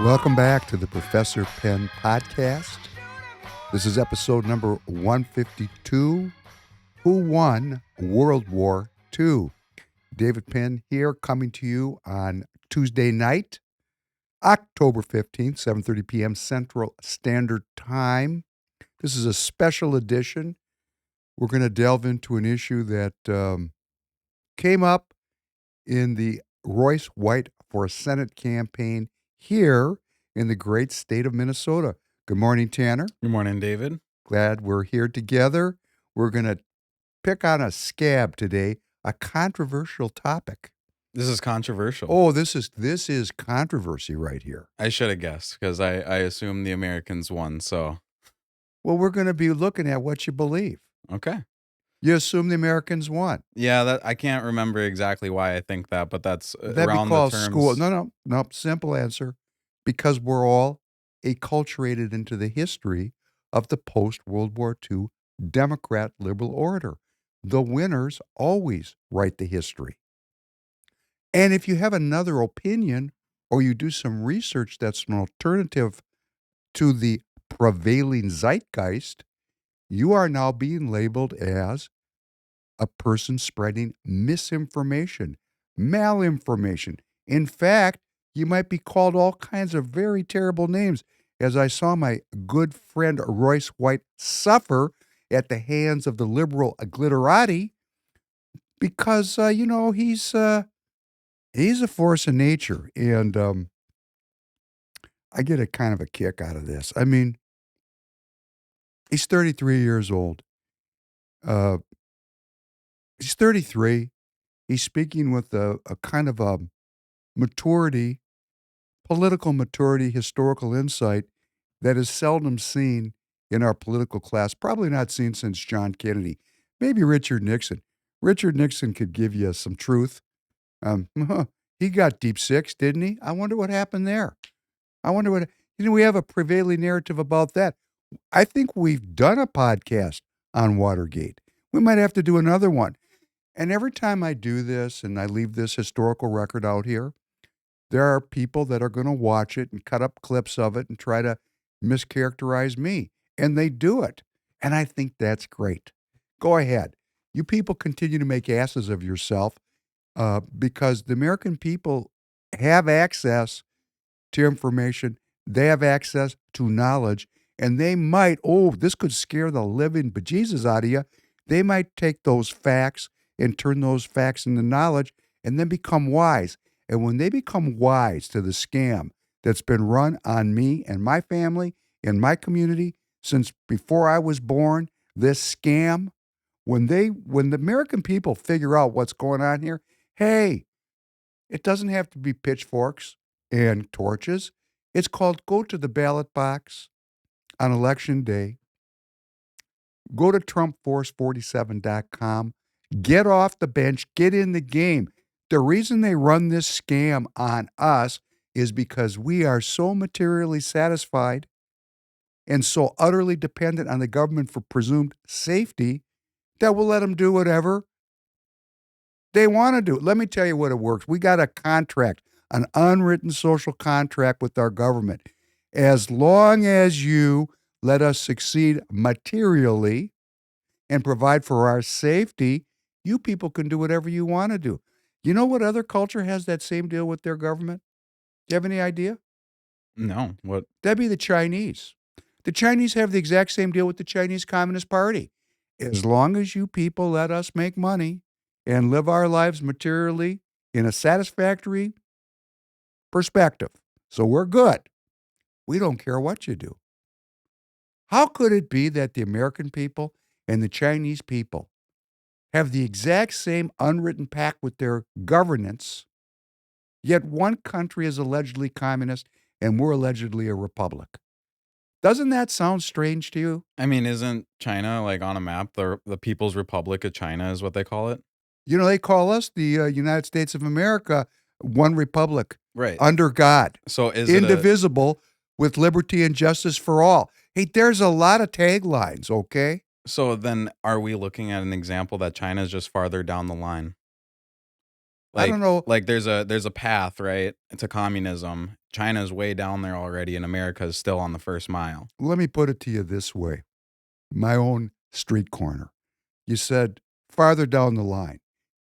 Welcome back to the Professor Penn podcast. This is episode number 152. Who won World War II? David Penn here, coming to you on Tuesday night, October 15th, 7:30 p.m. Central Standard Time. This is a special edition. We're going to delve into an issue that came up in the Royce White for Senate campaign here in the great state of Minnesota. Good morning, Tanner. Good morning, David. Glad we're here together. We're going to pick on a scab today, a controversial topic. This is controversial. Oh, this is controversy right here. I should have guessed because I assume the Americans won. So, Well, we're going to be looking at what you believe. okay. You assume the Americans won. Yeah, that I can't remember exactly why I think that, but that's That'd around be called the terms. school. No. Simple answer. Because we're all acculturated into the history of the post-World War II Democrat liberal order. The winners always write the history. And if you have another opinion or you do some research that's an alternative to the prevailing zeitgeist, you are now being labeled as a person spreading misinformation, malinformation. In fact, you might be called all kinds of very terrible names, as I saw my good friend Royce White suffer at the hands of the liberal glitterati because, he's a force of nature. And I get a kind of a kick out of this. I mean, he's 33 years old. He's 33. He's speaking with a kind of a maturity, political maturity, historical insight that is seldom seen in our political class, probably not seen since John Kennedy, maybe Richard Nixon. Richard Nixon could give you some truth. He got deep six, didn't he? I wonder what happened there. I wonder what, we have a prevailing narrative about that. I think we've done a podcast on Watergate. We might have to do another one. And every time I do this and I leave this historical record out here, there are people that are going to watch it and cut up clips of it and try to mischaracterize me. And they do it. And I think that's great. Go ahead. You people continue to make asses of yourself because the American people have access to information. They have access to knowledge. And they might, this could scare the living bejesus out of you. They might take those facts and turn those facts into knowledge and then become wise. And when they become wise to the scam that's been run on me and my family and my community since before I was born, this scam, when the American people figure out what's going on here, hey, it doesn't have to be pitchforks and torches. It's called go to the ballot box on election day. Go to TrumpForce47.com. Get off the bench. Get in the game. The reason they run this scam on us is because we are so materially satisfied and so utterly dependent on the government for presumed safety that we'll let them do whatever they want to do. Let me tell you what it works. We got a contract, an unwritten social contract with our government. As long as you let us succeed materially and provide for our safety, you people can do whatever you want to do. You know what other culture has that same deal with their government? Do you have any idea? No, what? That'd be the Chinese. The Chinese have the exact same deal with the Chinese Communist Party. As long as you people let us make money and live our lives materially in a satisfactory perspective, so we're good. We don't care what you do. How could it be that the American people and the Chinese people have the exact same unwritten pact with their governance, yet one country is allegedly communist and we're allegedly a republic? Doesn't that sound strange to you? I mean, isn't China like on a map? The People's Republic of China is what they call it. You know, they call us the United States of America, one republic, Right. under God, So is indivisible, with liberty and justice for all. Hey, there's a lot of taglines, okay? So then are we looking at an example that China is just farther down the line? I don't know. Like there's a path, right, to communism. China's way down there already, and America is still on the first mile. Let me put it to you this way, my own street corner. You said farther down the line.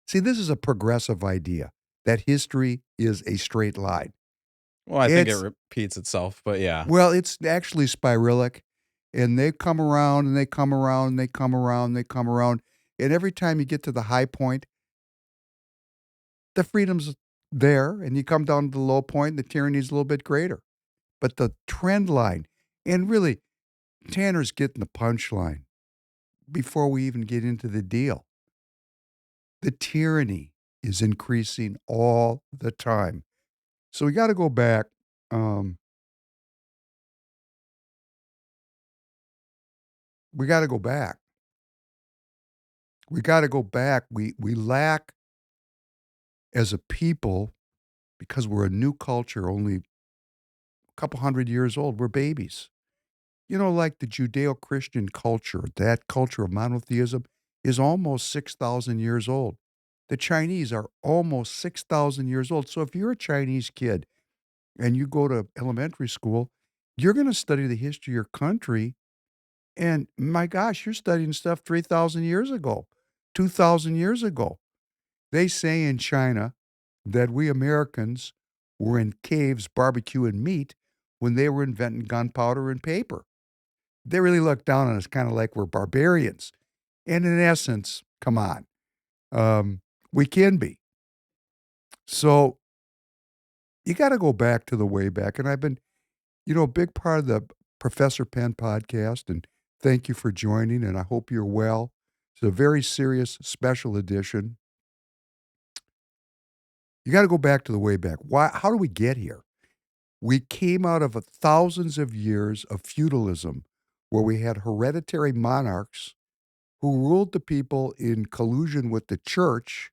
See, this is a progressive idea that history is a straight line. Well, I think it It's repeats itself, but yeah. Well, it's actually spiralic, and they come around and they come around and they come around and they come around, and every time you get to the high point, the freedom's there, and you come down to the low point, and the tyranny's a little bit greater. But the trend line, and really, Tanner's getting the punchline before we even get into the deal. The tyranny is increasing all the time. So we got to go back. Um, we got to go back. We got to go back. We lack as a people because we're a new culture, only a couple hundred years old. We're babies. You know, like the Judeo-Christian culture, that culture of monotheism is almost 6,000 years old. The Chinese are almost 6,000 years old. So if you're a Chinese kid and you go to elementary school, you're going to study the history of your country. And my gosh, you're studying stuff 3,000 years ago, 2,000 years ago. They say in China that we Americans were in caves barbecuing meat when they were inventing gunpowder and paper. They really look down on us kind of like we're barbarians. And in essence, come on, we can be. So you got to go back to the way back. And I've been, a big part of the Professor Penn podcast. And thank you for joining. And I hope you're well. It's a very serious special edition. You got to go back to the way back. Why? How do we get here? We came out of thousands of years of feudalism where we had hereditary monarchs who ruled the people in collusion with the church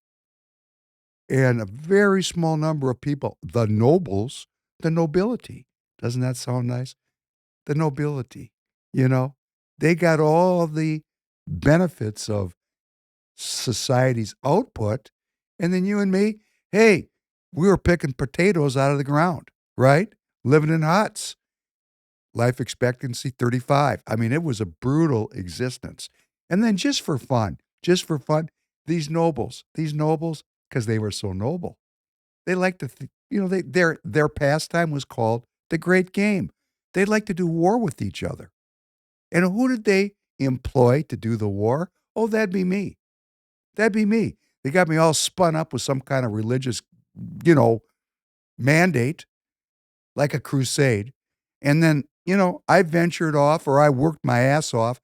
and a very small number of people, the nobles, the nobility. Doesn't that sound nice? The nobility, they got all the benefits of society's output. And then you and me, hey, we were picking potatoes out of the ground, right? Living in huts. Life expectancy 35. I mean, it was a brutal existence. And then just for fun, these nobles, because they were so noble, they like to, their pastime was called the Great Game. They'd like to do war with each other. And who did they employ to do the war? Oh, that'd be me. That'd be me. They got me all spun up with some kind of religious, mandate, like a crusade. And then, I ventured off or I worked my ass off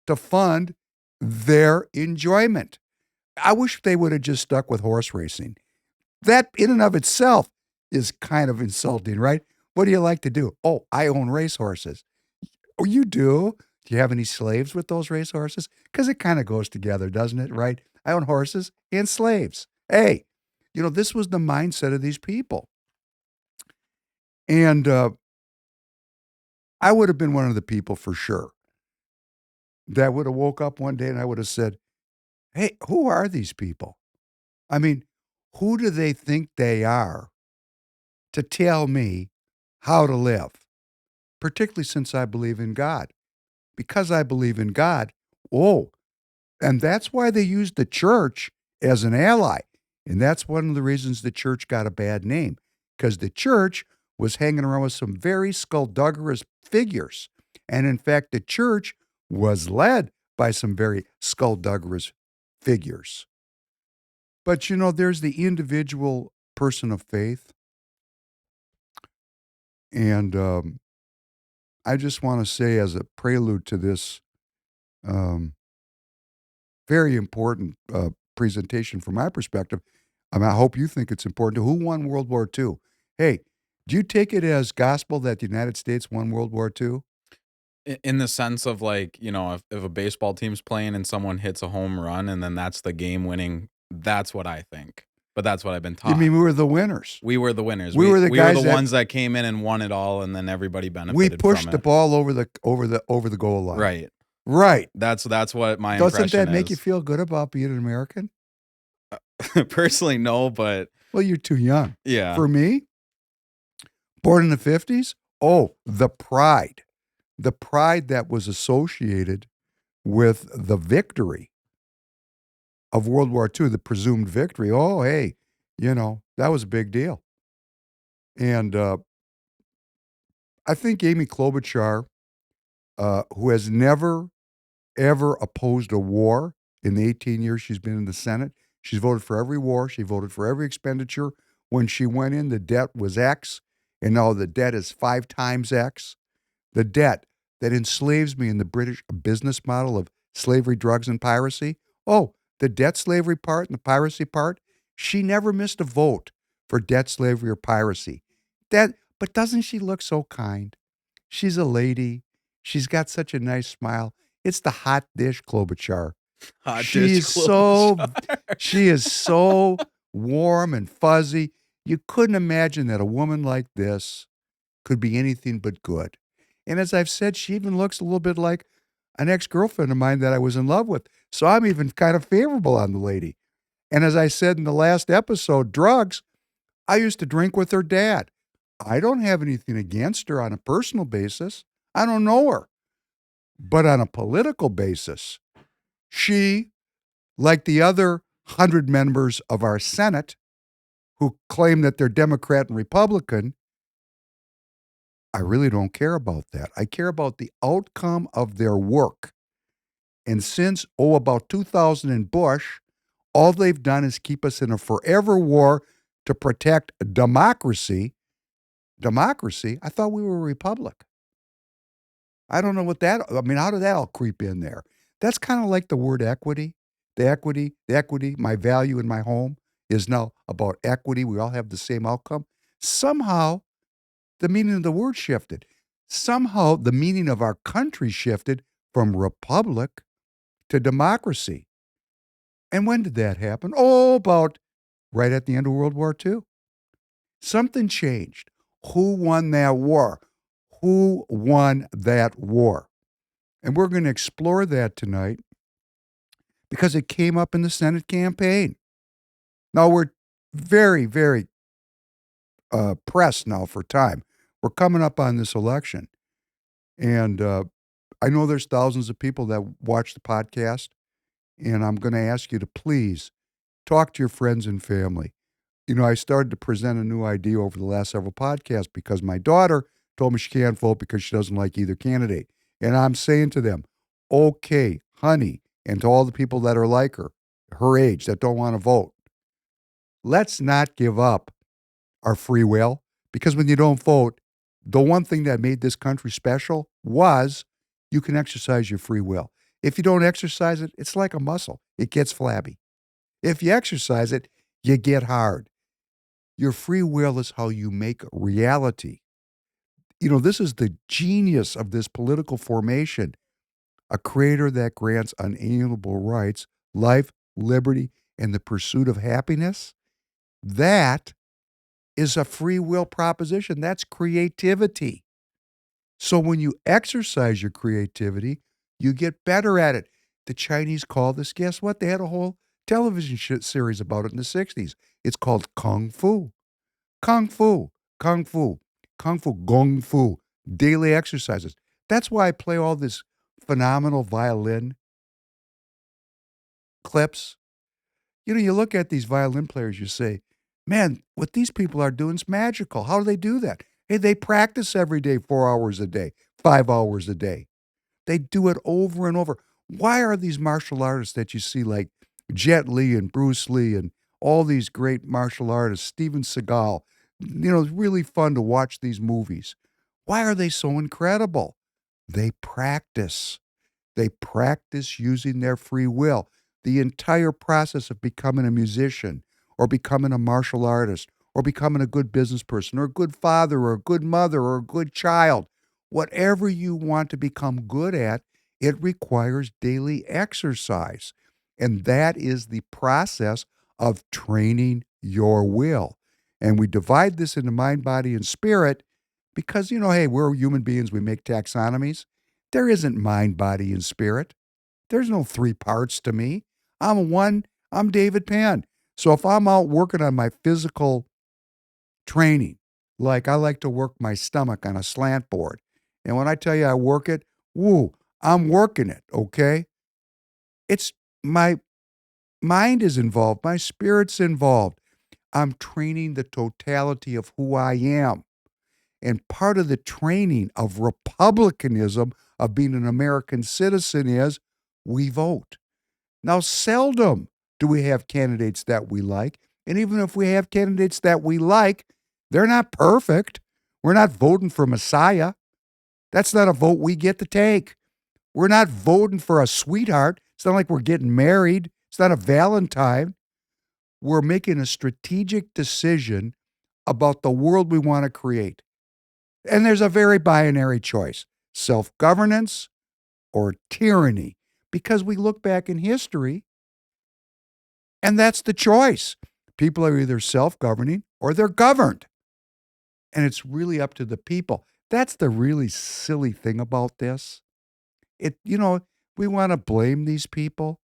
to fund their enjoyment. I wish they would have just stuck with horse racing. That in and of itself is kind of insulting, right? What do you like to do? Oh, I own racehorses. Oh, you do? Do you have any slaves with those racehorses? Because it kind of goes together, doesn't it, right? I own horses and slaves. Hey, this was the mindset of these people. And I would have been one of the people for sure that would have woke up one day and I would have said, hey, who are these people? I mean, who do they think they are to tell me how to live? Particularly since I believe in God. Because I believe in God, and that's why they used the church as an ally. And that's one of the reasons the church got a bad name, because the church was hanging around with some very skullduggerous figures. And in fact, the church was led by some very skullduggerous figures. But, there's the individual person of faith. And I just want to say, as a prelude to this very important presentation from my perspective, I hope you think it's important. Who won World War II? Hey, do you take it as gospel that the United States won World War II? In the sense of like, if a baseball team's playing and someone hits a home run and then that's the game winning, that's what I think. But that's what I've been You taught. mean we were the winners? We were the winners. We were the we were guys the ones that came in and won it all, and then everybody benefited we from pushed it. the ball over the goal line. Right. Right. That's what my Doesn't impression that make you is. feel good about being an American? Personally, no, but Well, you're too young. Yeah. For me, born in the 50s, oh, the pride that was associated with the victory of World War II, the presumed victory. Oh, hey, that was a big deal. And I think Amy Klobuchar, who has never, ever opposed a war in the 18 years she's been in the Senate, she's voted for every war. She voted for every expenditure. When she went in, the debt was X, and now the debt is 5 times X. The debt that enslaves me in the British business model of slavery, drugs, and piracy. Oh, the debt slavery part and the piracy part, she never missed a vote for debt slavery or piracy. But doesn't she look so kind? She's a lady. She's got such a nice smile. It's the hot dish Klobuchar. Hot dish She's so Klobuchar. she is so warm and fuzzy. You couldn't imagine that a woman like this could be anything but good. And as I've said, she even looks a little bit like an ex-girlfriend of mine that I was in love with. So I'm even kind of favorable on the lady. And as I said in the last episode, drugs, I used to drink with her dad. I don't have anything against her on a personal basis. I don't know her. But on a political basis, she, like the other 100 members of our Senate who claim that they're Democrat and Republican, I really don't care about that. I care about the outcome of their work. And since, about 2000 in Bush, all they've done is keep us in a forever war to protect democracy. Democracy? I thought we were a republic. I don't know how did that all creep in there? That's kind of like the word equity. The equity, my value in my home is now about equity. We all have the same outcome. Somehow, the meaning of the word shifted. Somehow, the meaning of our country shifted from republic to democracy. And when did that happen? Oh, about right at the end of World War II. Something changed. Who won that war? Who won that war? And we're going to explore that tonight because it came up in the Senate campaign. Now, we're very, very pressed now for time. We're coming up on this election. And I know there's thousands of people that watch the podcast, and I'm going to ask you to please talk to your friends and family. I started to present a new idea over the last several podcasts because my daughter told me she can't vote because she doesn't like either candidate. And I'm saying to them, okay, honey, and to all the people that are like her age, that don't want to vote, let's not give up our free will because when you don't vote, the one thing that made this country special was you can exercise your free will. If you don't exercise it, it's like a muscle. It gets flabby. If you exercise it, you get hard. Your free will is how you make reality. This is the genius of this political formation. A creator that grants unalienable rights, life, liberty, and the pursuit of happiness. That is a free will proposition. That's creativity. So when you exercise your creativity, you get better at it. The Chinese call this, guess what? They had a whole television series about it in the 60s. It's called Kung Fu. Kung Fu, Kung Fu, Kung Fu, Gong Fu, daily exercises. That's why I play all this phenomenal violin clips. You look at these violin players, you say, man, what these people are doing is magical. How do they do that? Hey, they practice every day, 4 hours a day, 5 hours a day. They do it over and over. Why are these martial artists that you see like Jet Li and Bruce Lee and all these great martial artists, Steven Seagal, it's really fun to watch these movies. Why are they so incredible? They practice. They practice using their free will. The entire process of becoming a musician or becoming a martial artist or becoming a good business person or a good father or a good mother or a good child, whatever you want to become good at, it requires daily exercise. And that is the process of training your will. And we divide this into mind, body, and spirit because, hey, we're human beings, we make taxonomies. There isn't mind, body, and spirit. There's no three parts to me. I'm David Penn. So if I'm out working on my physical training, like I like to work my stomach on a slant board, and when I tell you I work it, woo, I'm working it, okay? It's my mind is involved, my spirit's involved. I'm training the totality of who I am. And part of the training of republicanism, of being an American citizen, is we vote. Now, seldom do we have candidates that we like. And even if we have candidates that we like, they're not perfect. We're not voting for Messiah. That's not a vote we get to take. We're not voting for a sweetheart. It's not like we're getting married. It's not a Valentine. We're making a strategic decision about the world we want to create. And there's a very binary choice: self governance or tyranny. Because we look back in history, and that's the choice. People are either self governing or they're governed. And it's really up to the people. That's the really silly thing about this. We want to blame these people.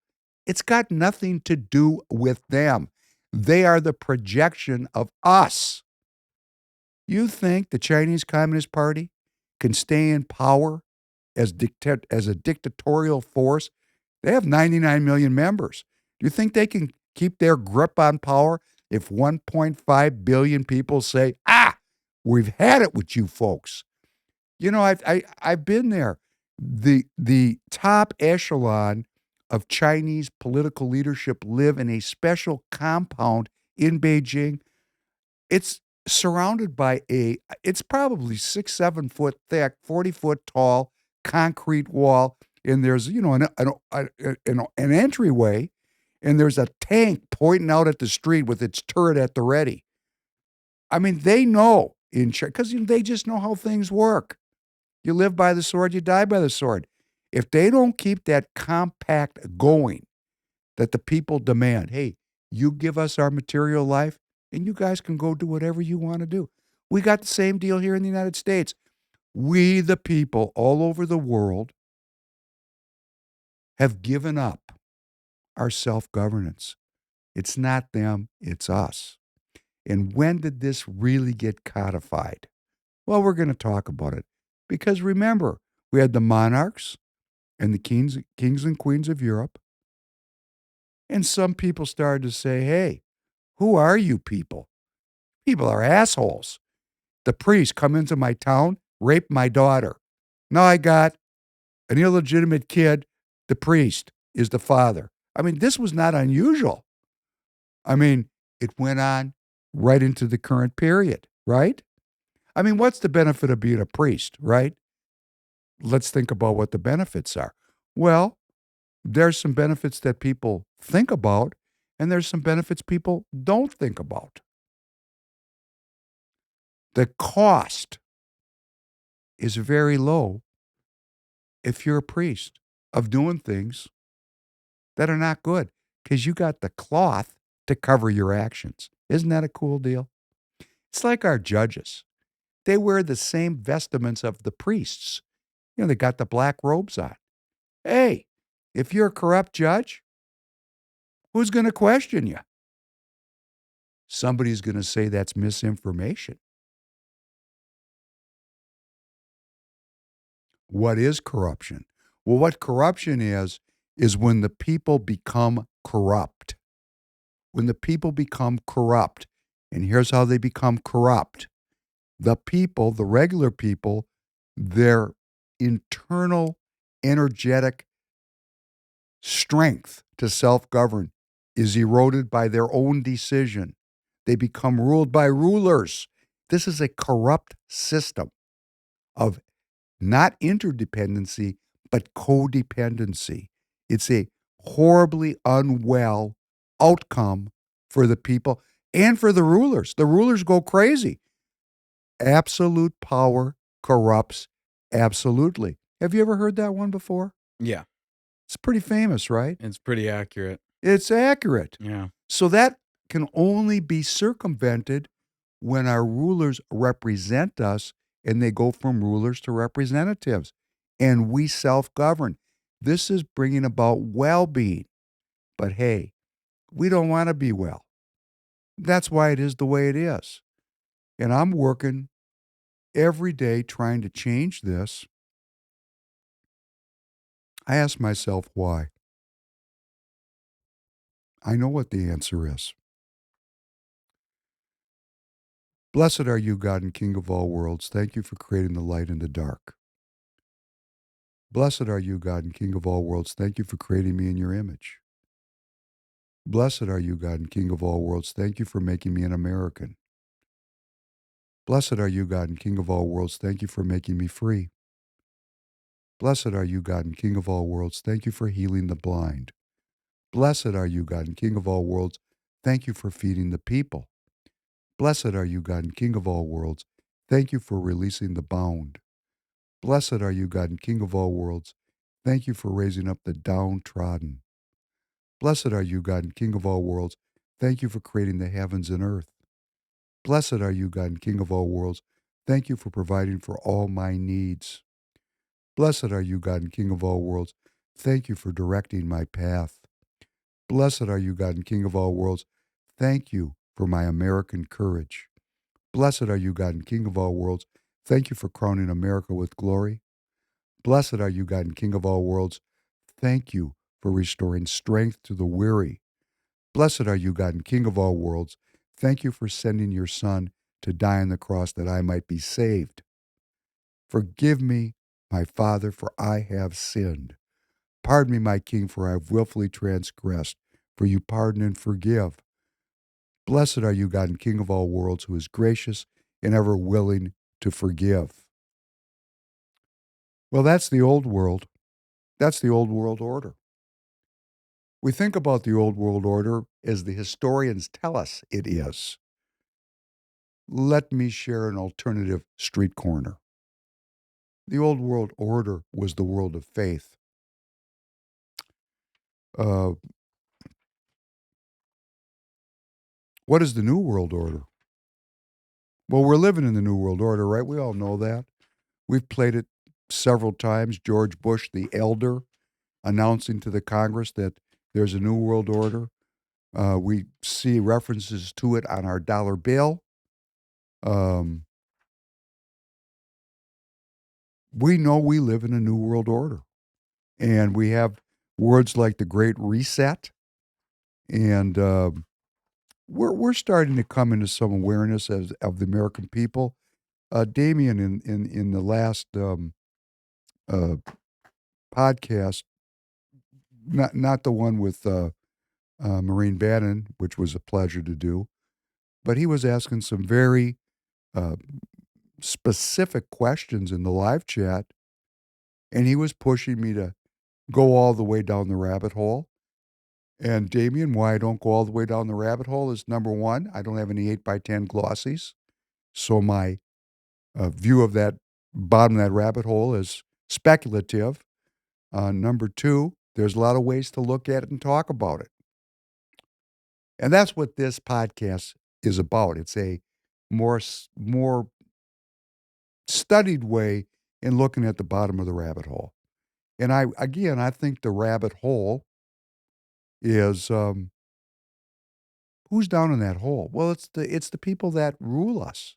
It's got nothing to do with them. They are the projection of us. You think the Chinese Communist Party can stay in power as a dictatorial force? They have 99 million members. Do you think they can keep their grip on power if 1.5 billion people say, we've had it with you folks? I've been there. The top echelon of Chinese political leadership live in a special compound in Beijing. It's surrounded by it's probably 6, 7 foot thick, 40 foot tall concrete wall. And there's, an entryway, and there's a tank pointing out at the street with its turret at the ready. I mean, they know because they just know how things work. You live by the sword, you die by the sword. If they don't keep that compact going, that the people demand, hey, you give us our material life, and you guys can go do whatever you want to do. We got the same deal here in the United States. We, the people all over the world, have given up our self governance. It's not them, it's us. And when did this really get codified? Well, we're going to talk about it. Because remember, we had the monarchs and the kings and queens of Europe. And some people started to say, hey, who are you people? People are assholes. The priest come into my town, rape my daughter. Now I got an illegitimate kid. The priest is the father. I mean, this was not unusual. I mean, it went on right into the current period, right? I mean, what's the benefit of being a priest, right? Let's think about what the benefits are. Well, there's some benefits that people think about, and there's some benefits people don't think about. The cost is very low if you're a priest of doing things that are not good because you got the cloth to cover your actions. Isn't that a cool deal? It's like our judges. They wear the same vestments of the priests. They got the black robes on. Hey, if you're a corrupt judge, who's going to question you? Somebody's going to say that's misinformation. What is corruption? Well, what corruption is when the people become corrupt. When the people become corrupt. And here's how they become corrupt. The people, the regular people, their internal energetic strength to self-govern is eroded by their own decision. They become ruled by rulers. This is a corrupt system of not interdependency, but codependency. It's a horribly unwell outcome for the people and for the rulers. The rulers go crazy. Absolute power corrupts absolutely. Have you ever heard that one before? Yeah, It's pretty famous, right? it's pretty accurate. It's accurate. Yeah. So that can only be circumvented when our rulers represent us and they go from rulers to representatives and we self govern. This is bringing about well being. But hey, we don't want to be well. That's why it is the way it is. And I'm working every day trying to change this. I ask myself why. I know what the answer is. Blessed are you, God and King of all worlds. Thank you for creating the light and the dark. Blessed are you, God and King of all worlds. Thank you for creating me in your image. Blessed are you, God and King of all worlds. Thank you for making me an American. Blessed are you, God and King of all worlds. Thank you for making me free. Blessed are you, God and King of all worlds. Thank you for healing the blind. Blessed are you, God and King of all worlds. Thank you for feeding the people. Blessed are you, God and King of all worlds. Thank you for releasing the bound. Blessed are you, God and King of all worlds. Thank you for raising up the downtrodden. Blessed are you, God and King of all worlds. Thank you for creating the heavens and earth. Blessed are you, God and King of all worlds. Thank you for providing for all my needs. Blessed are you, God and King of all worlds. Thank you for directing my path. Blessed are you, God and King of all worlds. Thank you for my American courage. Blessed are you, God and King of all worlds. Thank you for crowning America with glory. Blessed are you, God and King of all worlds. Thank you for restoring strength to the weary. Blessed are you, God and King of all worlds. Thank you for sending your Son to die on the cross that I might be saved. Forgive me, my Father, for I have sinned. Pardon me, my King, for I have willfully transgressed. For you pardon and forgive. Blessed are you, God and King of all worlds, who is gracious and ever willing to forgive. Well, that's the old world. That's the old world order. We think about the old world order as the historians tell us it is. Let me share an alternative street corner. The old world order was the world of faith. Uh, what is the new world order? Well, we're living in the new world order, right? We all know that. We've played it several times. George Bush, the elder, announcing to the Congress that there's a new world order. We see references to it on our dollar bill. Um, we know we live in a new world order. And we have words like the Great Reset. And we're starting to come into some awareness of the American people. Damien, in the last uh, podcast, not the one with Maureen Bannon, which was a pleasure to do, but he was asking some very uh, specific questions in the live chat, and he was pushing me to go all the way down the rabbit hole. And Damien, why I don't go all the way down the rabbit hole is number one, I don't have any 8x10 glossies. So my view of that bottom of that rabbit hole is speculative. Number two, there's a lot of ways to look at it and talk about it. And that's what this podcast is about. It's a more studied way in looking at the bottom of the rabbit hole. And I think the rabbit hole is who's down in that hole? Well, it's the people that rule us.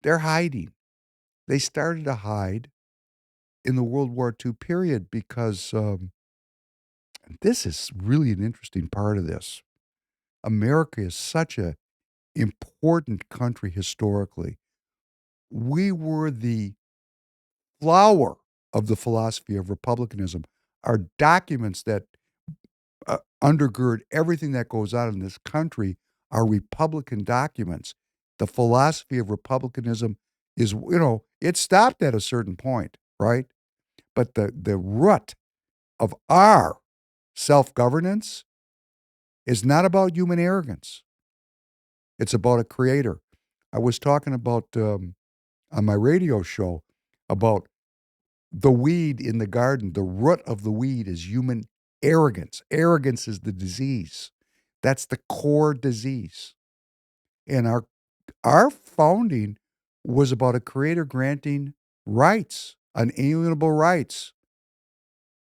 They're hiding. They started to hide in the World War II period because this is really an interesting part of this. America is such a important country historically. We were the flower of the philosophy of republicanism. Our documents that undergird everything that goes on in this country are Republican documents. The philosophy of republicanism is, it stopped at a certain point, right? But the root of our self-governance is not about human arrogance. It's about a creator. I was talking about on my radio show about the weed in the garden. The root of the weed is human arrogance. Arrogance is the disease. That's the core disease. And our founding was about a creator granting rights, unalienable rights.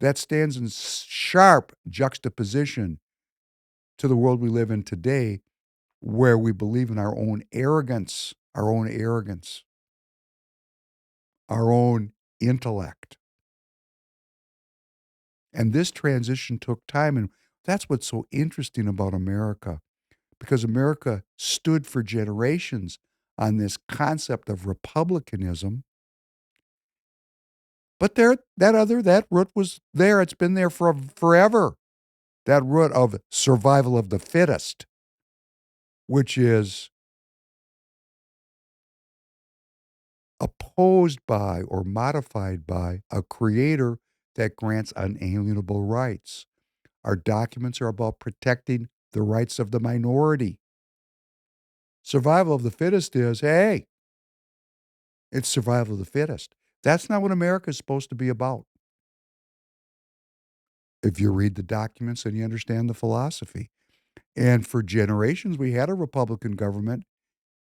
That stands in sharp juxtaposition to the world we live in today, where we believe in our own arrogance, our own intellect. And this transition took time. And that's what's so interesting about America, because America stood for generations on this concept of republicanism. But that root was there. It's been there for forever. That root of survival of the fittest, which is opposed by or modified by a creator that grants unalienable rights. Our documents are about protecting the rights of the minority. Survival of the fittest is, hey, it's survival of the fittest. That's not what America is supposed to be about. If you read the documents and you understand the philosophy. And for generations, we had a Republican government,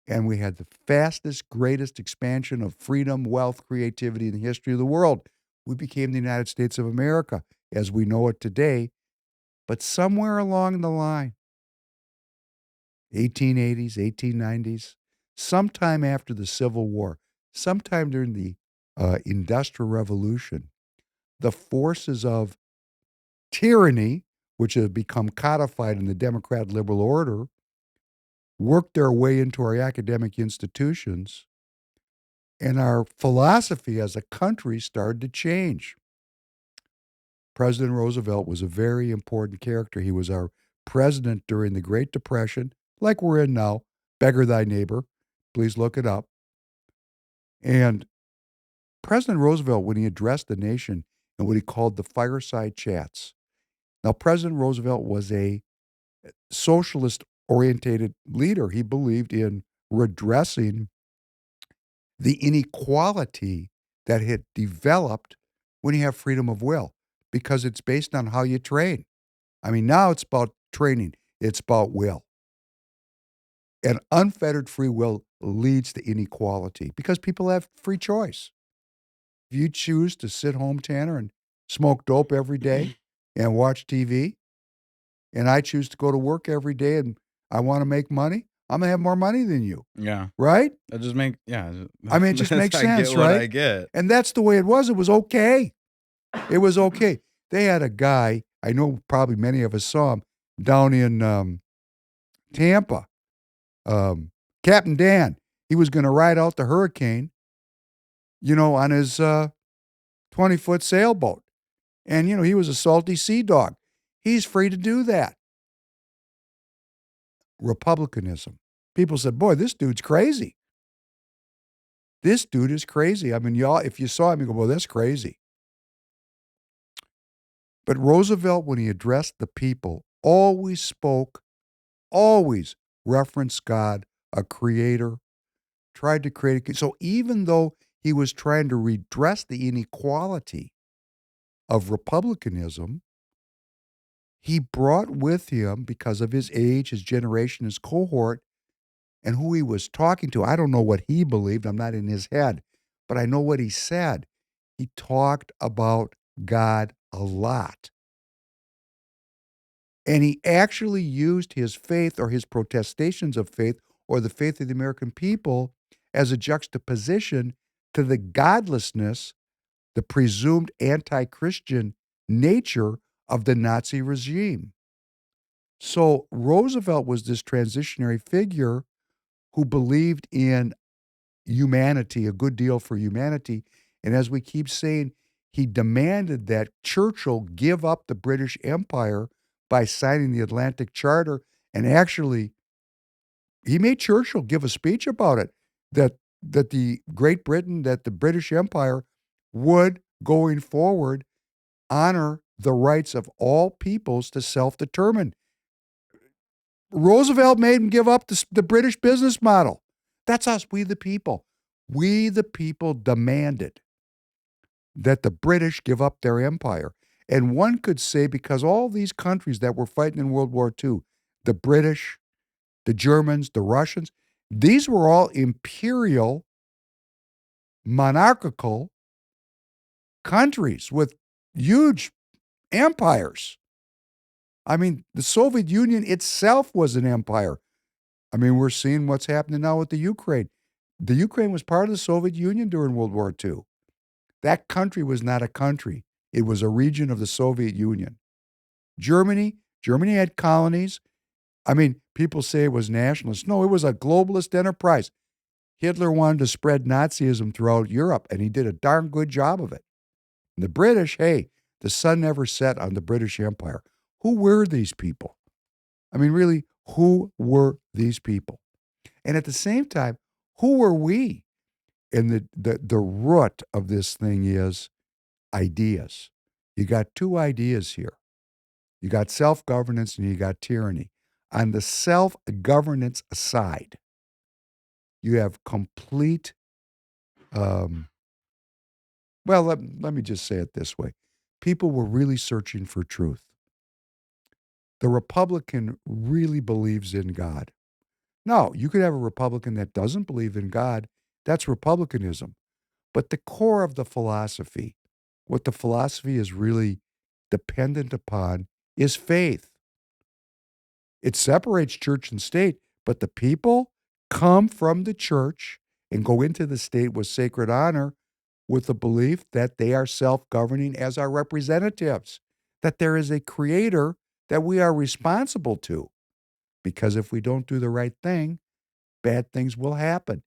and we had the fastest, greatest expansion of freedom, wealth, creativity in the history of the world. We became the United States of America as we know it today. But somewhere along the line, 1880s, 1890s, sometime after the Civil War, sometime during the Industrial Revolution, the forces of tyranny, which have become codified in the Democrat liberal order, worked their way into our academic institutions, and our philosophy as a country started to change. President Roosevelt was a very important character. He was our president during the Great Depression, like we're in now. Beggar thy neighbor. Please look it up. And President Roosevelt, when he addressed the nation in what he called the fireside chats. Now, President Roosevelt was a socialist orientated leader. He believed in redressing the inequality that had developed when you have freedom of will, because it's based on how you train. I mean, now it's about training, it's about will. And unfettered free will leads to inequality because people have free choice. If you choose to sit home, Tanner, and smoke dope every day and watch TV, and I choose to go to work every day and I want to make money, I'm going to have more money than you, Yeah. right? That just make yeah. I mean, it just makes sense, I get what I right? get. And that's the way it was. It was okay. It was okay. They had a guy, I know probably many of us saw him, down in Tampa, Captain Dan. He was going to ride out the hurricane, on his 20-foot sailboat. And, he was a salty sea dog. He's free to do that. Republicanism. People said, boy, this dude's crazy. This dude is crazy. I mean, y'all, if you saw him, you go, well, that's crazy. But Roosevelt, when he addressed the people, always referenced God, a creator, tried to create so even though he was trying to redress the inequality of republicanism, he brought with him, because of his age, his generation, his cohort, and who he was talking to. I don't know what he believed. I'm not in his head, but I know what he said. He talked about God a lot. And he actually used his faith or his protestations of faith or the faith of the American people as a juxtaposition to the godlessness, the presumed anti-Christian nature of the Nazi regime. So Roosevelt was this transitionary figure who believed in humanity, a good deal for humanity. And as we keep saying, he demanded that Churchill give up the British Empire by signing the Atlantic Charter. And actually, he made Churchill give a speech about it, that the Great Britain, that the British Empire would, going forward, honor the rights of all peoples to self-determine. Roosevelt made him give up the British business model. That's us, we the people. We the people demanded that the British give up their empire. And one could say, because all these countries that were fighting in World War II, the British, the Germans, the Russians, these were all imperial, monarchical countries with huge empires. I mean, the Soviet Union itself was an empire. I mean, we're seeing what's happening now with the Ukraine. The Ukraine was part of the Soviet Union during World War II. That country was not a country. It was a region of the Soviet Union. Germany had colonies. I mean, people say it was nationalist. No, it was a globalist enterprise. Hitler wanted to spread Nazism throughout Europe, and he did a darn good job of it. And the British, hey, the sun never set on the British Empire. Who were these people? I mean, really, who were these people? And at the same time, who were we? And the root of this thing is ideas. You got two ideas here. You got self-governance and you got tyranny. On the self-governance side, you have complete, um, well, let me just say it this way. People were really searching for truth. The Republican really believes in God. No, you could have a Republican that doesn't believe in God. That's republicanism. But the core of the philosophy, what the philosophy is really dependent upon, is faith. It separates church and state, but the people come from the church and go into the state with sacred honor with the belief that they are self-governing as our representatives, that there is a creator that we are responsible to. Because if we don't do the right thing, bad things will happen.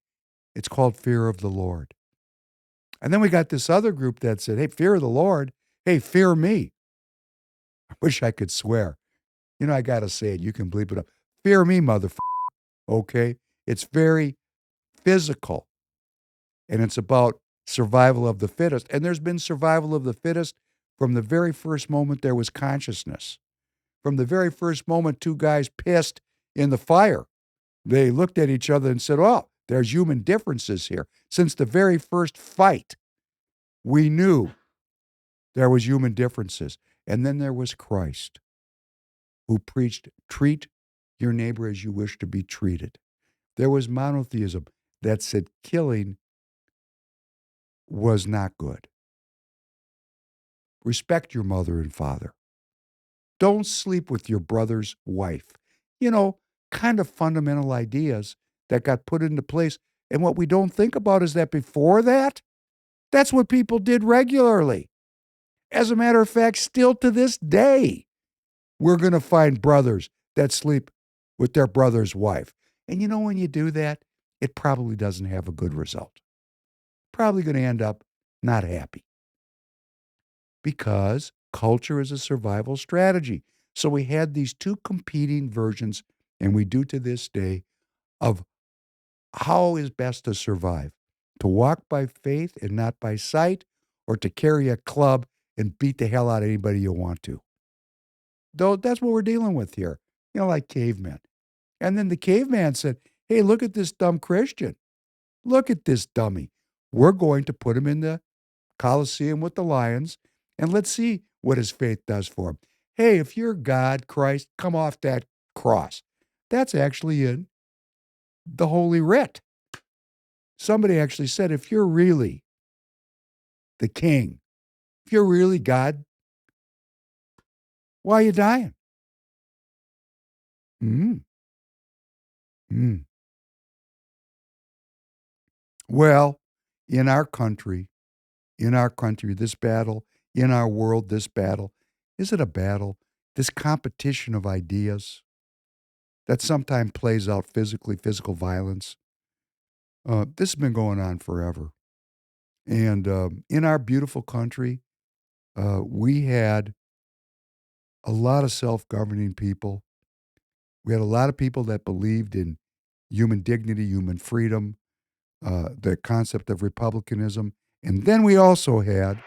It's called fear of the Lord. And then we got this other group that said, hey, fear of the Lord. Hey, fear me. I wish I could swear. You know, I got to say it. You can bleep it up. Fear me, motherfucker. Okay? It's very physical. And it's about survival of the fittest. And there's been survival of the fittest from the very first moment there was consciousness. From the very first moment two guys pissed in the fire, they looked at each other and said, oh, there's human differences here. Since the very first fight, we knew there was human differences. And then there was Christ, who preached, treat your neighbor as you wish to be treated. There was monotheism that said killing was not good. Respect your mother and father. Don't sleep with your brother's wife. You know, kind of fundamental ideas that got put into place. And what we don't think about is that before that, that's what people did regularly. As a matter of fact, still to this day, we're going to find brothers that sleep with their brother's wife. And you know, when you do that, it probably doesn't have a good result. Probably going to end up not happy because culture is a survival strategy. So we had these two competing versions, and we do to this day, of how is best to survive. To walk by faith and not by sight, or to carry a club and beat the hell out of anybody you want to. Though that's what we're dealing with here, you know, like cavemen. And then the caveman said, hey, look at this dumb Christian. Look at this dummy. We're going to put him in the Colosseum with the lions, and let's see what his faith does for him. Hey, if you're God, Christ, come off that cross. That's actually in the Holy Writ. Somebody actually said, if you're really the king, if you're really God, why are you dying? Mm. Mm. Well, in our country, this battle, in our world, this battle, is it a battle? This competition of ideas that sometimes plays out physically, physical violence. This has been going on forever. And in our beautiful country, we had a lot of self-governing people. We had a lot of people that believed in human dignity, human freedom, the concept of republicanism. And then we also had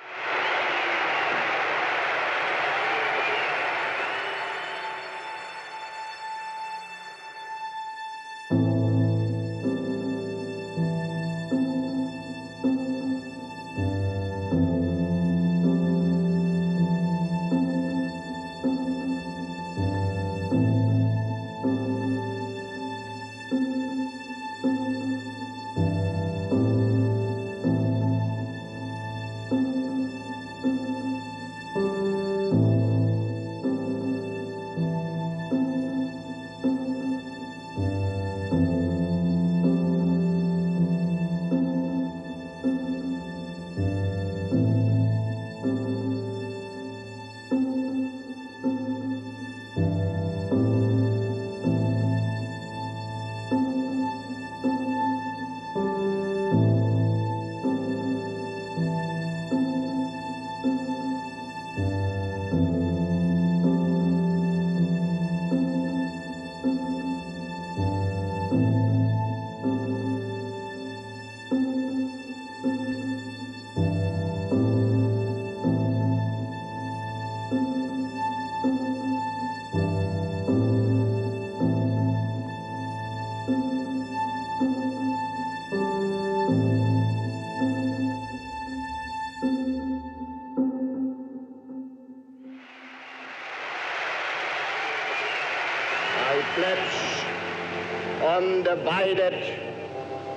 undivided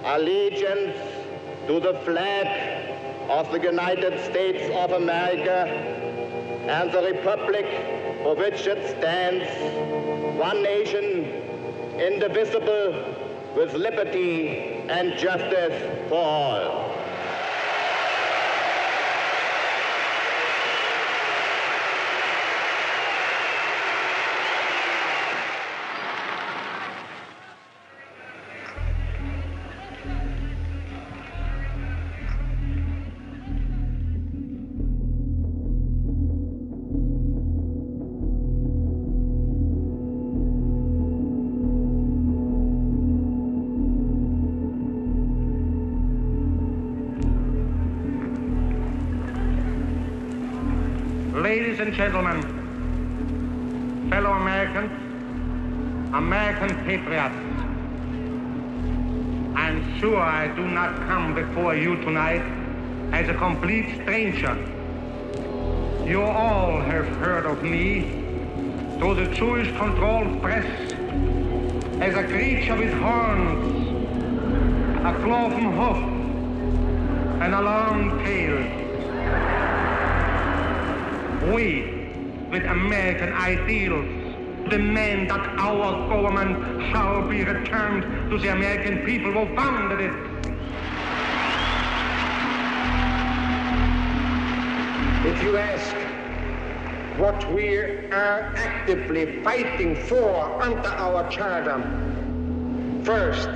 allegiance to the flag of the United States of America and the republic for which it stands, one nation, indivisible, with liberty and justice for all. Ladies and gentlemen, fellow Americans, American patriots, I'm sure I do not come before you tonight as a complete stranger. You all have heard of me through the Jewish-controlled press as a creature with horns, a cloven hoof, and a long tail. We, with American ideals, demand that our government shall be returned to the American people who founded it. If you ask what we are actively fighting for under our charter, first,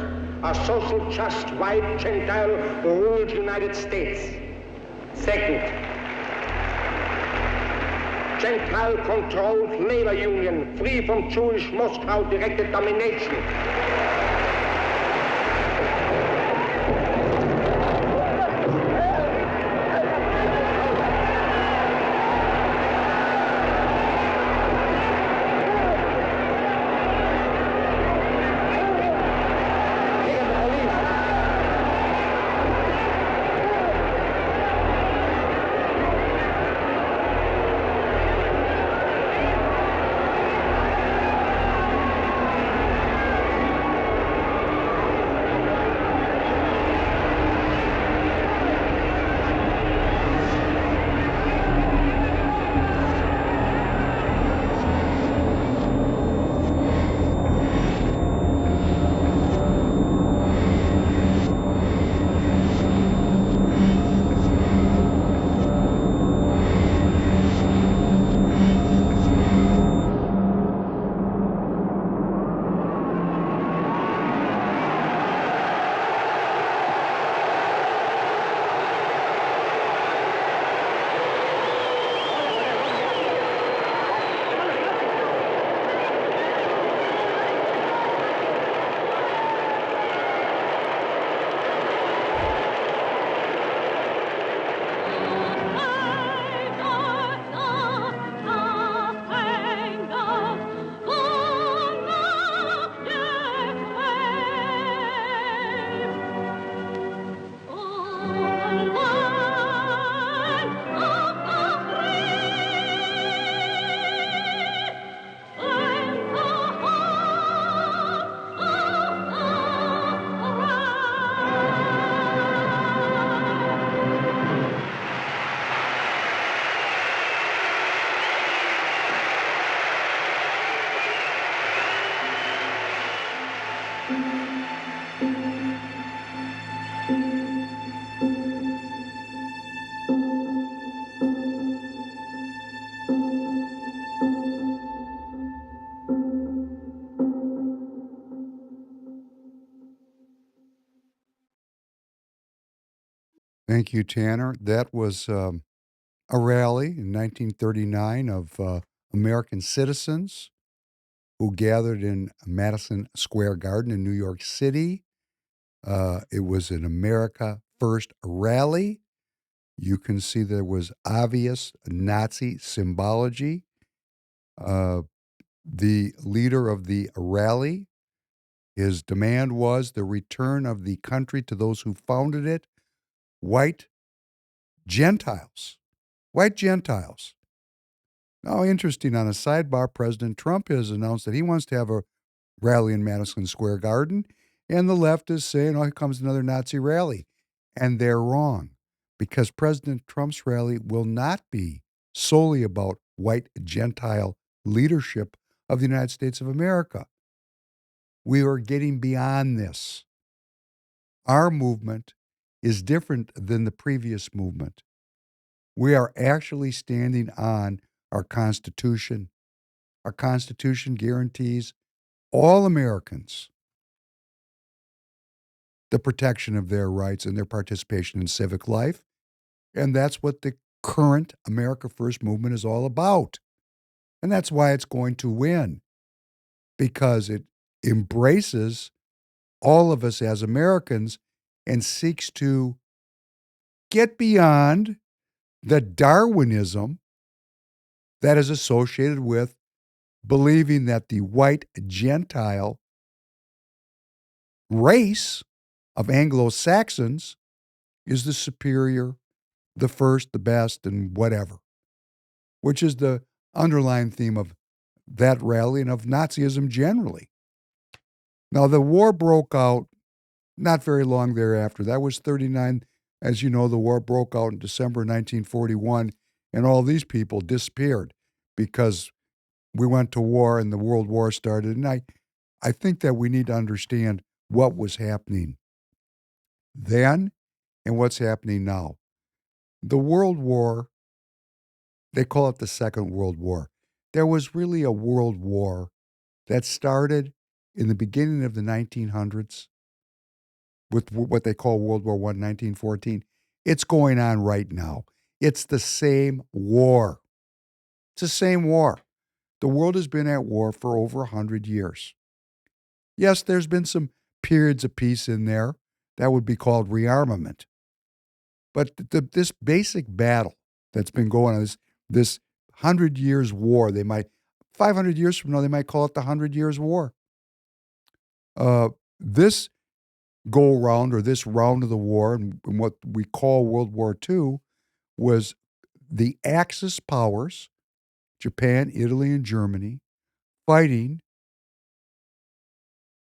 a social just white Gentile who rules the United States. Second, Gentile-controlled labor union, free from Jewish Moscow-directed domination. Thank you, Tanner. That was a rally in 1939 of American citizens who gathered in Madison Square Garden in New York City. It was an America First rally. You can see there was obvious Nazi symbology. Uh, the leader of the rally, his demand was the return of the country to those who founded it, white Gentiles. White Gentiles. Now, interesting, on a sidebar, President Trump has announced that he wants to have a rally in Madison Square Garden, and the left is saying, oh, here comes another Nazi rally. And they're wrong, because President Trump's rally will not be solely about white Gentile leadership of the United States of America. We are getting beyond this. Our movement is different than the previous movement. We are actually standing on our Constitution. Our Constitution guarantees all Americans the protection of their rights and their participation in civic life. And that's what the current America First movement is all about. And that's why it's going to win, because it embraces all of us as Americans and seeks to get beyond the Darwinism that is associated with believing that the white Gentile race of Anglo-Saxons is the superior, the first, the best, and whatever, which is the underlying theme of that rally and of Nazism generally. Now, the war broke out not very long thereafter. That was 39. As you know, the war broke out in December 1941, and all these people disappeared because we went to war and the World War started. And I think that we need to understand what was happening then and what's happening now. The World War, they call it the Second World War. There was really a world war that started in the beginning of the 1900s with what they call World War I, 1914. It's going on right now. It's the same war. It's the same war. The world has been at war for over 100 years. Yes, there's been some periods of peace in there. That would be called rearmament. But this basic battle that's been going on, this 100 years war, 500 years from now, they might call it the 100 years war. This go around, or this round of the war, and what we call World War II, was the Axis powers, Japan, Italy, and Germany, fighting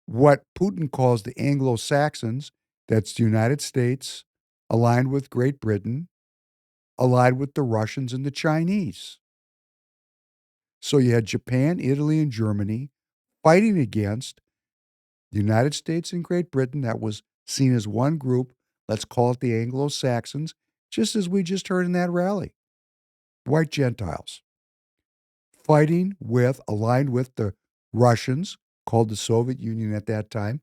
what Putin calls the Anglo-Saxons. That's the United States, aligned with Great Britain, allied with the Russians and the Chinese. So you had Japan, Italy, and Germany fighting against the United States and Great Britain. That was seen as one group. Let's call it the Anglo-Saxons, just as we just heard in that rally. White Gentiles fighting with, aligned with the Russians, called the Soviet Union at that time,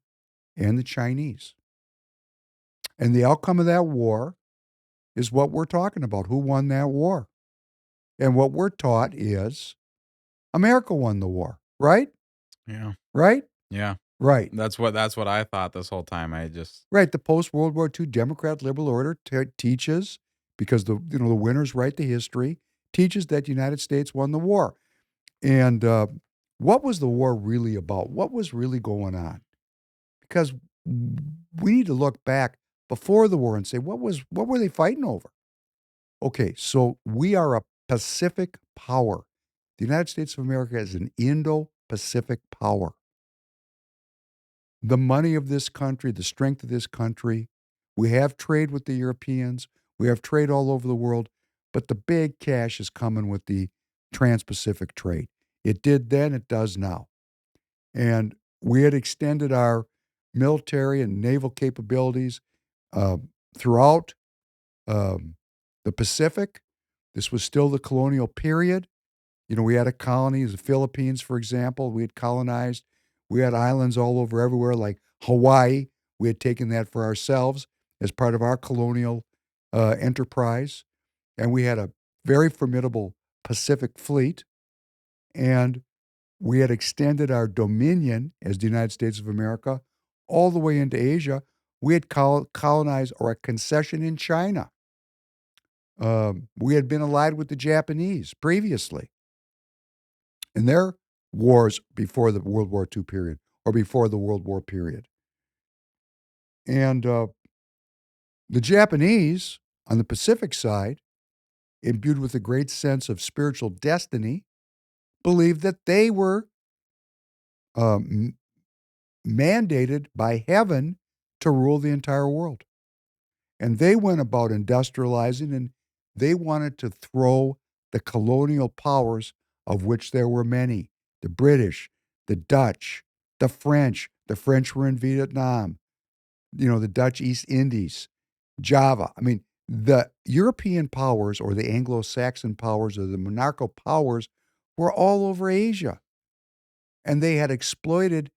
and the Chinese. And the outcome of that war is what we're talking about. Who won that war? And what we're taught is America won the war, right? Yeah. Right? Yeah. Right. That's what I thought this whole time. Right. The post-World War II Democrat liberal order teaches, because the winners write the history, teaches that the United States won the war. And what was the war really about? What was really going on? Because we need to look back before the war and say, what were they fighting over? Okay, so we are a Pacific power. The United States of America is an Indo-Pacific power. The money of this country, the strength of this country, we have trade with the Europeans, we have trade all over the world, but the big cash is coming with the Trans-Pacific trade. It did then, it does now. And we had extended our military and naval capabilities throughout the Pacific. This was still the colonial period. We had a colony, the Philippines, for example, we had colonized. We had islands all over everywhere, like Hawaii. We had taken that for ourselves as part of our colonial enterprise. And we had a very formidable Pacific fleet. And we had extended our dominion as the United States of America all the way into Asia. We had colonized, or a concession, in China. We had been allied with the Japanese previously in their wars before the World War II period, or before the World War period. And the Japanese, on the Pacific side, imbued with a great sense of spiritual destiny, believed that they were mandated by heaven to rule the entire world. And they went about industrializing, and they wanted to throw the colonial powers, of which there were many, the British, the Dutch, the French. The French were in Vietnam, the Dutch East Indies, Java. I mean, the European powers or the Anglo-Saxon powers or the monarchical powers were all over Asia. And they had exploited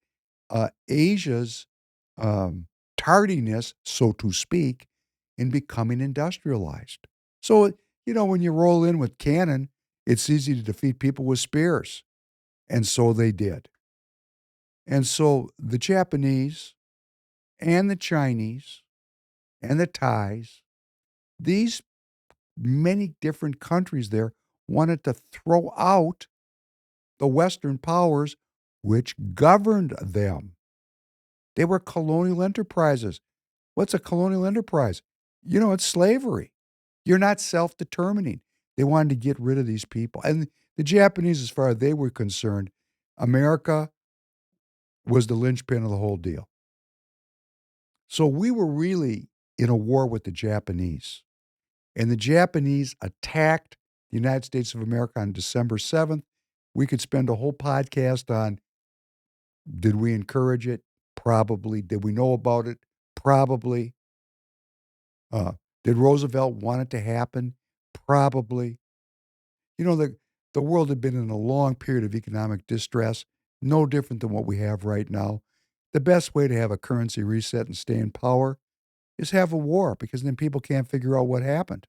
Asia's um, tardiness, so to speak, in becoming industrialized. So, when you roll in with cannon, it's easy to defeat people with spears. And so they did. And so the Japanese and the Chinese and the Thais, these many different countries there wanted to throw out the Western powers which governed them. They were colonial enterprises. What's a colonial enterprise? It's slavery. You're not self-determining. They wanted to get rid of these people. And the Japanese, as far as they were concerned, America was the linchpin of the whole deal. So we were really in a war with the Japanese. And the Japanese attacked the United States of America on December 7th. We could spend a whole podcast on, did we encourage it? Probably. Did we know about it? Probably. Did Roosevelt want it to happen? Probably. The world had been in a long period of economic distress, no different than what we have right now. The best way to have a currency reset and stay in power is have a war, because then people can't figure out what happened.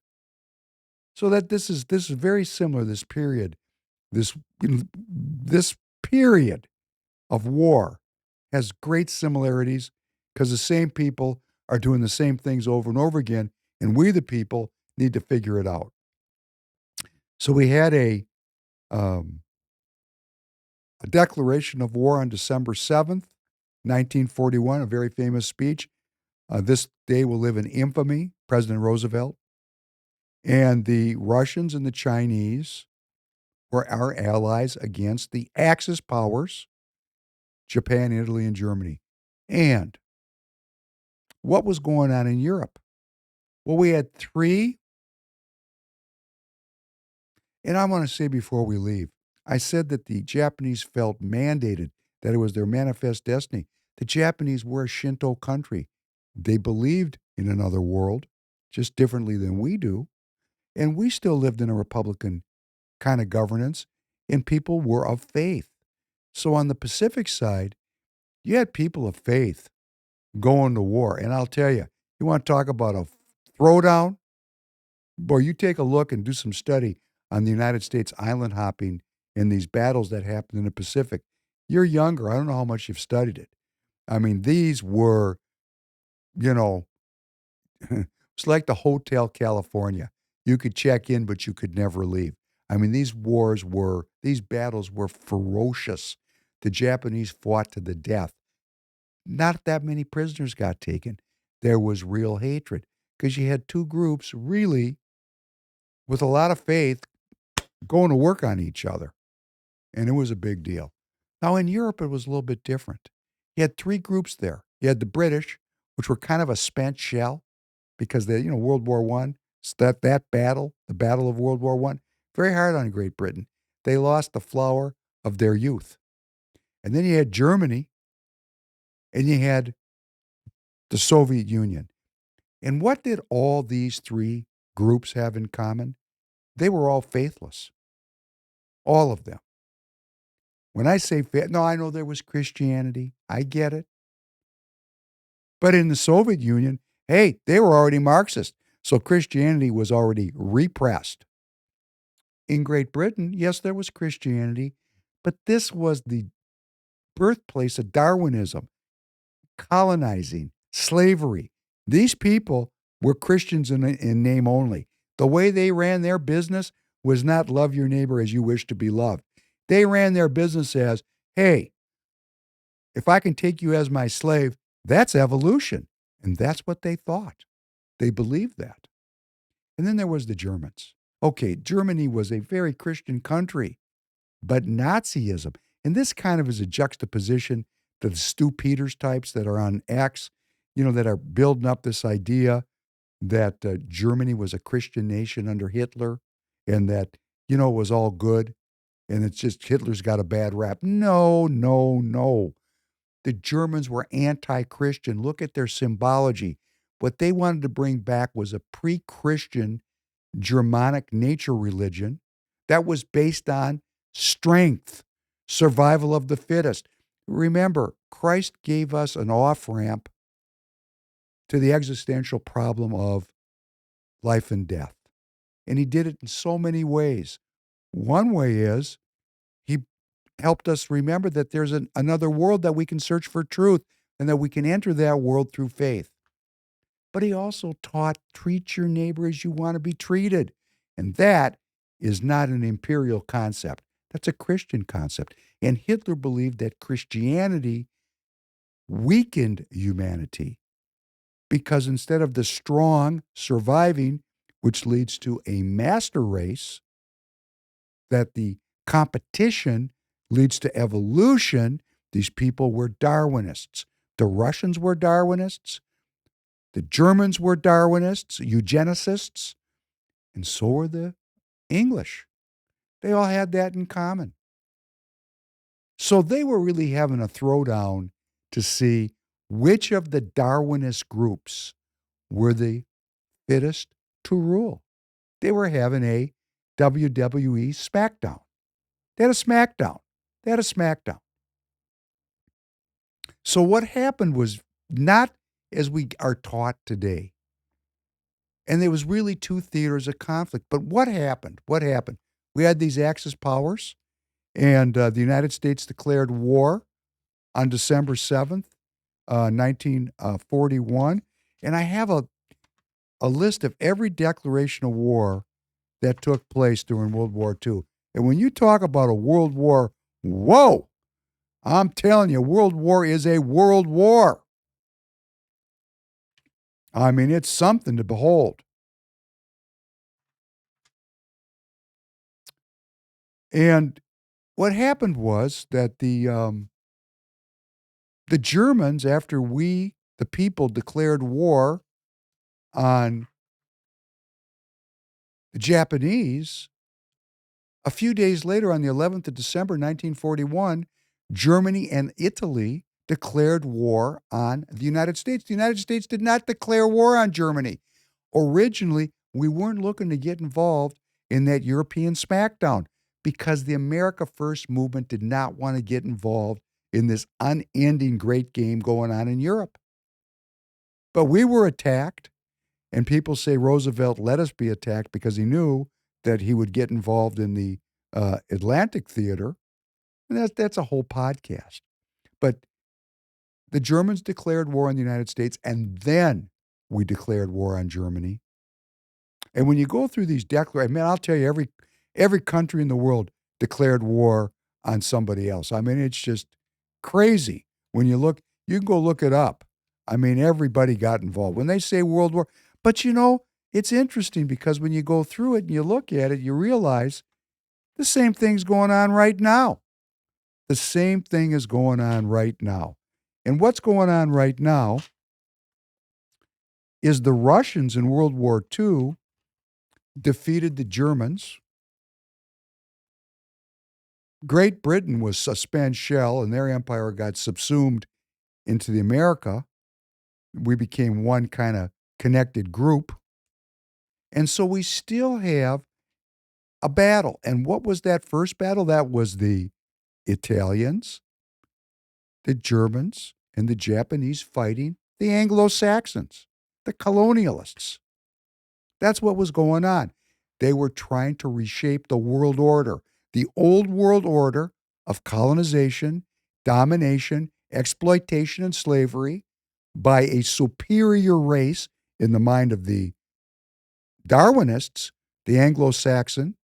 So that this is very similar, this period. This period of war has great similarities because the same people are doing the same things over and over again, and we, the people, need to figure it out. So we had a declaration of war on December 7th, 1941, a very famous speech. This day will live in infamy, President Roosevelt. And the Russians and the Chinese were our allies against the Axis powers, Japan, Italy, and Germany. And what was going on in Europe? Well, we had three. And I want to say before we leave, I said that the Japanese felt mandated, that it was their manifest destiny. The Japanese were a Shinto country. They believed in another world, just differently than we do. And we still lived in a Republican kind of governance, and people were of faith. So on the Pacific side, you had people of faith going to war. And I'll tell you, you want to talk about a throwdown? Boy, you take a look and do some study on the United States island hopping and these battles that happened in the Pacific. You're younger. I don't know how much you've studied it. I mean, these were, it's like the Hotel California. You could check in, but you could never leave. I mean, these battles were ferocious. The Japanese fought to the death. Not that many prisoners got taken. There was real hatred because you had two groups really with a lot of faith going to work on each other. And it was a big deal. Now, in Europe, it was a little bit different. You had three groups there. You had the British, which were kind of a spent shell because World War I, that battle, the Battle of World War I, very hard on Great Britain. They lost the flower of their youth. And then you had Germany, and you had the Soviet Union. And what did all these three groups have in common? They were all faithless. All of them. When I say faith, no, I know there was Christianity. I get it. But in the Soviet Union, hey, they were already Marxist. So Christianity was already repressed. In Great Britain, yes, there was Christianity, but this was the birthplace of Darwinism, colonizing, slavery. These people were Christians in name only. The way they ran their business was not love your neighbor as you wish to be loved. They ran their business as, hey, if I can take you as my slave, that's evolution. And that's what they thought. They believed that. And then there was the Germans. Okay, Germany was a very Christian country, but Nazism, and this kind of is a juxtaposition the Stu Peters types that are on X, that are building up this idea that Germany was a Christian nation under Hitler and that, it was all good and it's just Hitler's got a bad rap. No, no, no. The Germans were anti-Christian. Look at their symbology. What they wanted to bring back was a pre-Christian Germanic nature religion that was based on strength, survival of the fittest. Remember, Christ gave us an off-ramp to the existential problem of life and death. And he did it in so many ways. One way is he helped us remember that there's another world that we can search for truth and that we can enter that world through faith. But he also taught, treat your neighbor as you want to be treated. And that is not an imperial concept. That's a Christian concept. And Hitler believed that Christianity weakened humanity because instead of the strong surviving, which leads to a master race, that the competition leads to evolution, these people were Darwinists. The Russians were Darwinists. The Germans were Darwinists, eugenicists, and so were the English. They all had that in common. So they were really having a throwdown to see which of the Darwinist groups were the fittest to rule. They were having a WWE SmackDown. They had a SmackDown. They had a SmackDown. So what happened was not as we are taught today. And there was really two theaters of conflict. But what happened? What happened? We had these Axis powers, and the United States declared war on December 7th, 1941. And I have a list of every declaration of war that took place during World War II. And when you talk about a world war, whoa, I'm telling you, World War is a world war. I mean, it's something to behold. And what happened was that the Germans, after we, the people, declared war on the Japanese, a few days later, on the 11th of December, 1941, Germany and Italy declared war on the United States. The United States did not declare war on Germany. Originally, we weren't looking to get involved in that European smackdown because the America First movement did not want to get involved in this unending great game going on in Europe. But we were attacked, and people say Roosevelt let us be attacked because he knew that he would get involved in the Atlantic theater. And that's a whole podcast. But the Germans declared war on the United States, and then we declared war on Germany. And when you go through these declarations, man, I'll tell you, every country in the world declared war on somebody else. I mean, it's just crazy. When you look, you can go look it up. I mean, everybody got involved. When they say World War, but it's interesting because when you go through it and you look at it, you realize the same thing's going on right now. The same thing is going on right now. And what's going on right now is the Russians in World War II defeated the Germans. Great Britain was a spent shell, and their empire got subsumed into the America. We became one kind of connected group. And so we still have a battle. And what was that first battle? That was the Italians, the Germans, and the Japanese fighting the Anglo-Saxons, the colonialists. That's what was going on. They were trying to reshape the world order, the old world order of colonization, domination, exploitation, and slavery by a superior race in the mind of the Darwinists, the Anglo-Saxon,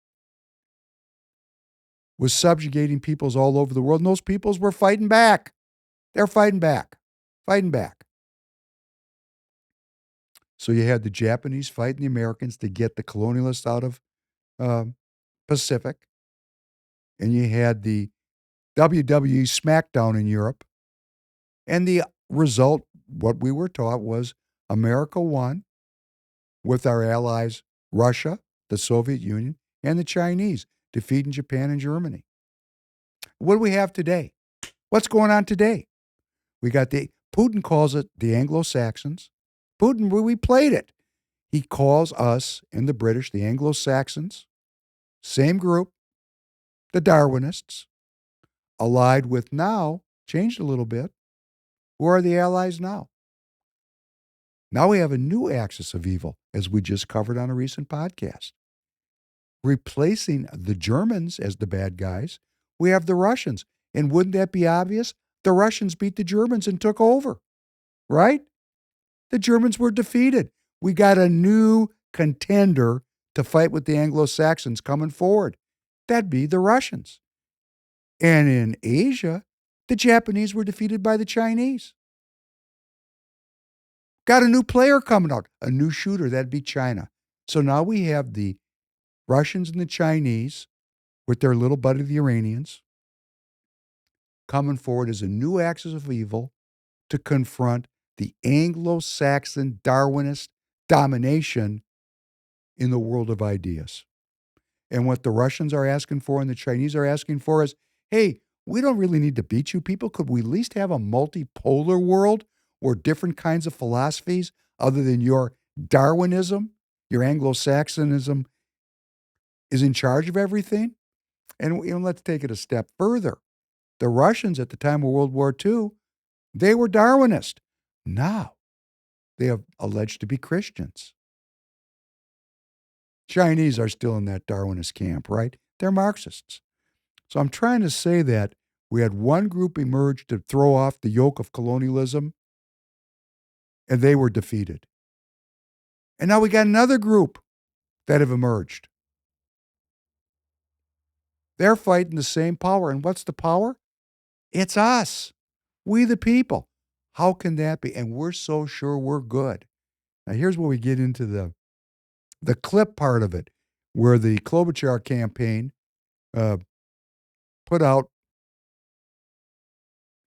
was subjugating peoples all over the world, and those peoples were fighting back. They're fighting back. So you had the Japanese fighting the Americans to get the colonialists out of Pacific, and you had the WWE SmackDown in Europe And the result, what we were taught, was America won with our allies, Russia, the Soviet Union, and the Chinese, defeating Japan and Germany. What do we have today? What's going on today? We got Putin calls it the Anglo-Saxons. Putin, we played it. He calls us and the British the Anglo-Saxons, same group, the Darwinists, allied with now, changed a little bit. Who are the allies now? Now we have a new axis of evil, as we just covered on a recent podcast. Replacing the Germans as the bad guys, we have the Russians. And wouldn't that be obvious? The Russians beat the Germans and took over, right? The Germans were defeated. We got a new contender to fight with the Anglo-Saxons coming forward. That'd be the Russians. And in Asia, the Japanese were defeated by the Chinese. Got a new player coming out, a new shooter, that'd be China. So now we have the Russians and the Chinese with their little buddy, the Iranians, coming forward as a new axis of evil to confront the Anglo-Saxon Darwinist domination in the world of ideas. And what the Russians are asking for and the Chinese are asking for is, hey, we don't really need to beat you people. Could we at least have a multipolar world where different kinds of philosophies, other than your Darwinism, your Anglo-Saxonism, is in charge of everything? And let's take it a step further. The Russians at the time of World War II, they were Darwinist. Now, they are alleged to be Christians. Chinese are still in that Darwinist camp, right? They're Marxists. So I'm trying to say that we had one group emerge to throw off the yoke of colonialism, and they were defeated. And now we got another group that have emerged. They're fighting the same power. And what's the power? It's us. We the people. How can that be? And we're so sure we're good. Now here's where we get into the clip part of it, where the Klobuchar campaign put out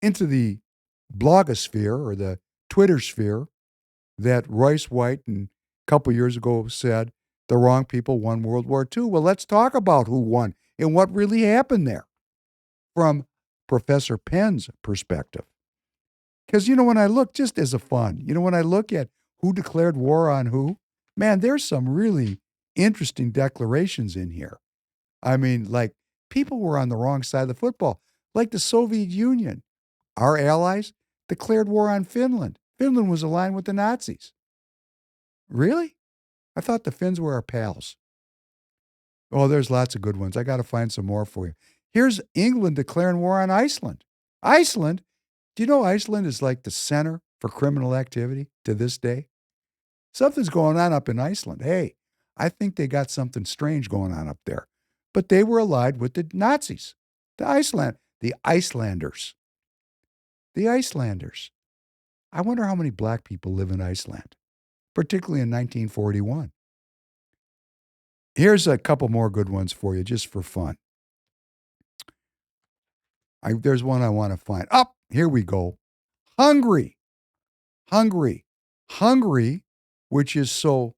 into the blogosphere or the Twitter sphere that Royce White a couple years ago said the wrong people won World War II. Well, let's talk about who won and what really happened there from Professor Penn's perspective. Because, when I look, just as a fun, when I look at who declared war on who, man, there's some really interesting declarations in here. I mean, like, people were on the wrong side of the football. Like the Soviet Union, our allies declared war on Finland. Finland was aligned with the Nazis. Really? I thought the Finns were our pals. Oh, there's lots of good ones. I got to find some more for you. Here's England declaring war on Iceland. Iceland? Do you know Iceland is like the center for criminal activity to this day? Something's going on up in Iceland. Hey, I think they got something strange going on up there. But they were allied with the Nazis, the Icelanders. The Icelanders. I wonder how many black people live in Iceland, particularly in 1941. Here's a couple more good ones for you, just for fun. There's one I want to find. Here we go. Hungary, which is so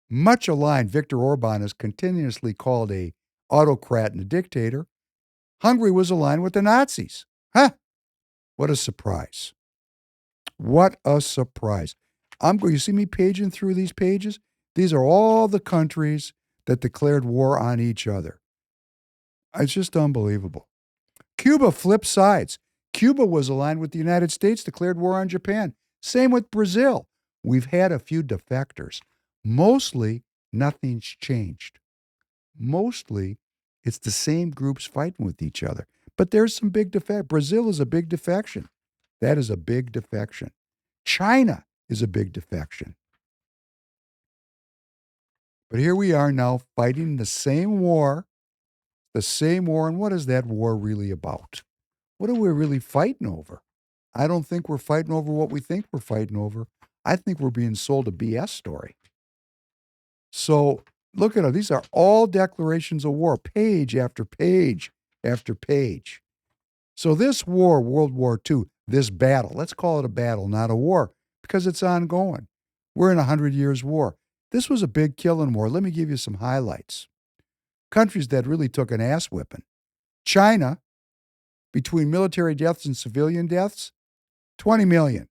much aligned. Viktor Orban is continuously called a autocrat and a dictator. Hungary was aligned with the Nazis. What a surprise. What a surprise. You see me paging through these pages? These are all the countries that declared war on each other. It's just unbelievable. Cuba flipped sides. Cuba was aligned with the United States, declared war on Japan. Same with Brazil. We've had a few defectors. Mostly, nothing's changed. Mostly, it's the same groups fighting with each other. But there's some big defect. Brazil is a big defection. That is a big defection. China is a big defection. But here we are now fighting the same war. And what is that war really about? What are we really fighting over? I don't think we're fighting over what we think we're fighting over. I think we're being sold a BS story. So look at it. These are all declarations of war, page after page after page. So this war, World War II, this battle. Let's call it a battle, not a war, because it's ongoing. We're in 100 years war. This was a big killing war. Let me give you some highlights. Countries that really took an ass whipping. China, between military deaths and civilian deaths, 20 million.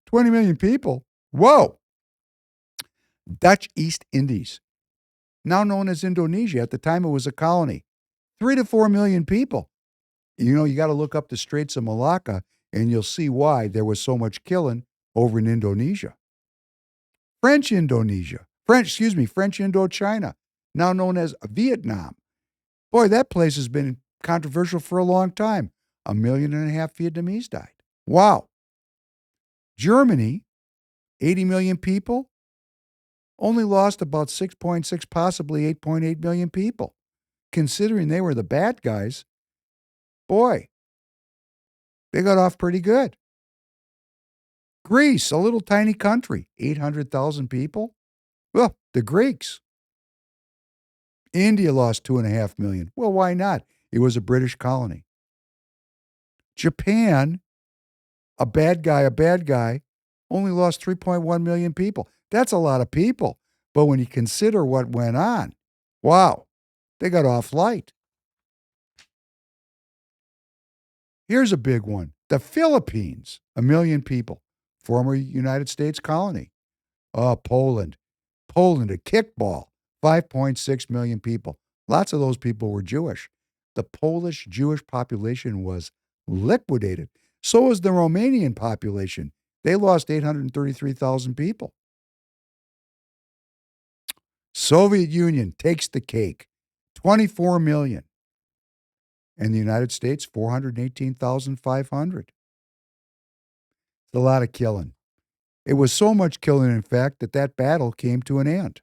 20 million people. Whoa. Dutch East Indies, now known as Indonesia. At the time, it was a colony. 3 to 4 million people. You know, you got to look up the Straits of Malacca, and you'll see why there was so much killing over in Indonesia. French Indochina, now known as Vietnam. Boy, that place has been controversial for a long time. 1.5 million Vietnamese died. Wow. Germany, 80 million people, only lost about 6.6, possibly 8.8 million people. Considering they were the bad guys, boy, they got off pretty good. Greece, a little tiny country, 800,000 people. Well, the Greeks. India lost 2.5 million. Well, why not? It was a British colony. Japan, a bad guy, only lost 3.1 million people. That's a lot of people. But when you consider what went on, wow, they got off light. Here's a big one. The Philippines, 1 million people, former United States colony. Poland, a kickball, 5.6 million people. Lots of those people were Jewish. The Polish Jewish population was liquidated. So was the Romanian population. They lost 833,000 people. Soviet Union takes the cake, 24 million. And the United States, 418,500. It's a lot of killing. It was so much killing, in fact, that battle came to an end.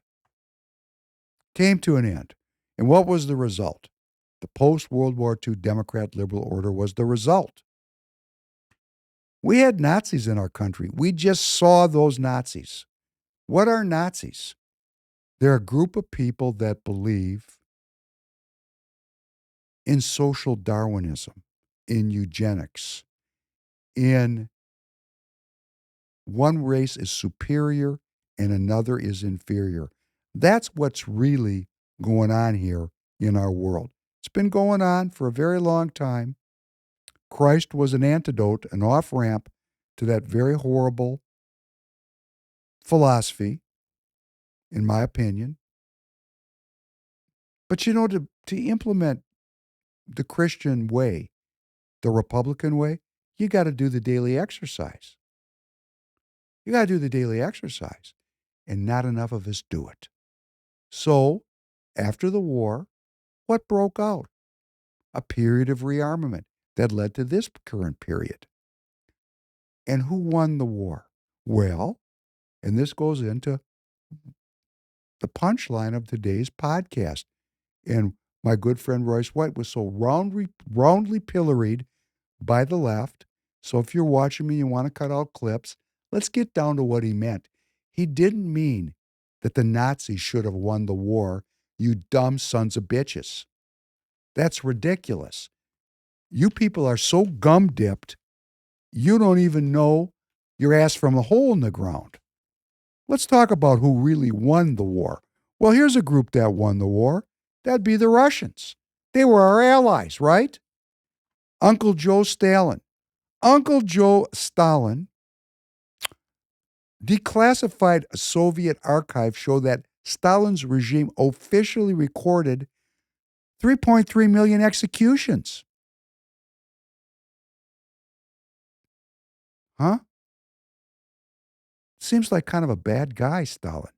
And what was the result? The post-World War II Democrat liberal order was the result. We had Nazis in our country. We just saw those Nazis. What are Nazis? They're a group of people that believe in social Darwinism, in eugenics, in one race is superior and another is inferior. That's what's really going on here in our world. It's been going on for a very long time. Christ was an antidote, an off-ramp to that very horrible philosophy, in my opinion. But you know, to implement the Christian way, the Republican way, you got to do the daily exercise. And not enough of us do it. So, after the war, what broke out? A period of rearmament that led to this current period. And who won the war? Well, and this goes into the punchline of today's podcast. And my good friend Royce White was so roundly pilloried by the left. So if you're watching me and you want to cut out clips, let's get down to what he meant. He didn't mean that the Nazis should have won the war, you dumb sons of bitches. That's ridiculous. You people are so gum-dipped, you don't even know your ass from a hole in the ground. Let's talk about who really won the war. Well, here's a group that won the war. That'd be the Russians. They were our allies, right? Uncle Joe Stalin. Uncle Joe Stalin declassified Soviet archives show that Stalin's regime officially recorded 3.3 million executions. Huh? Seems like kind of a bad guy, Stalin.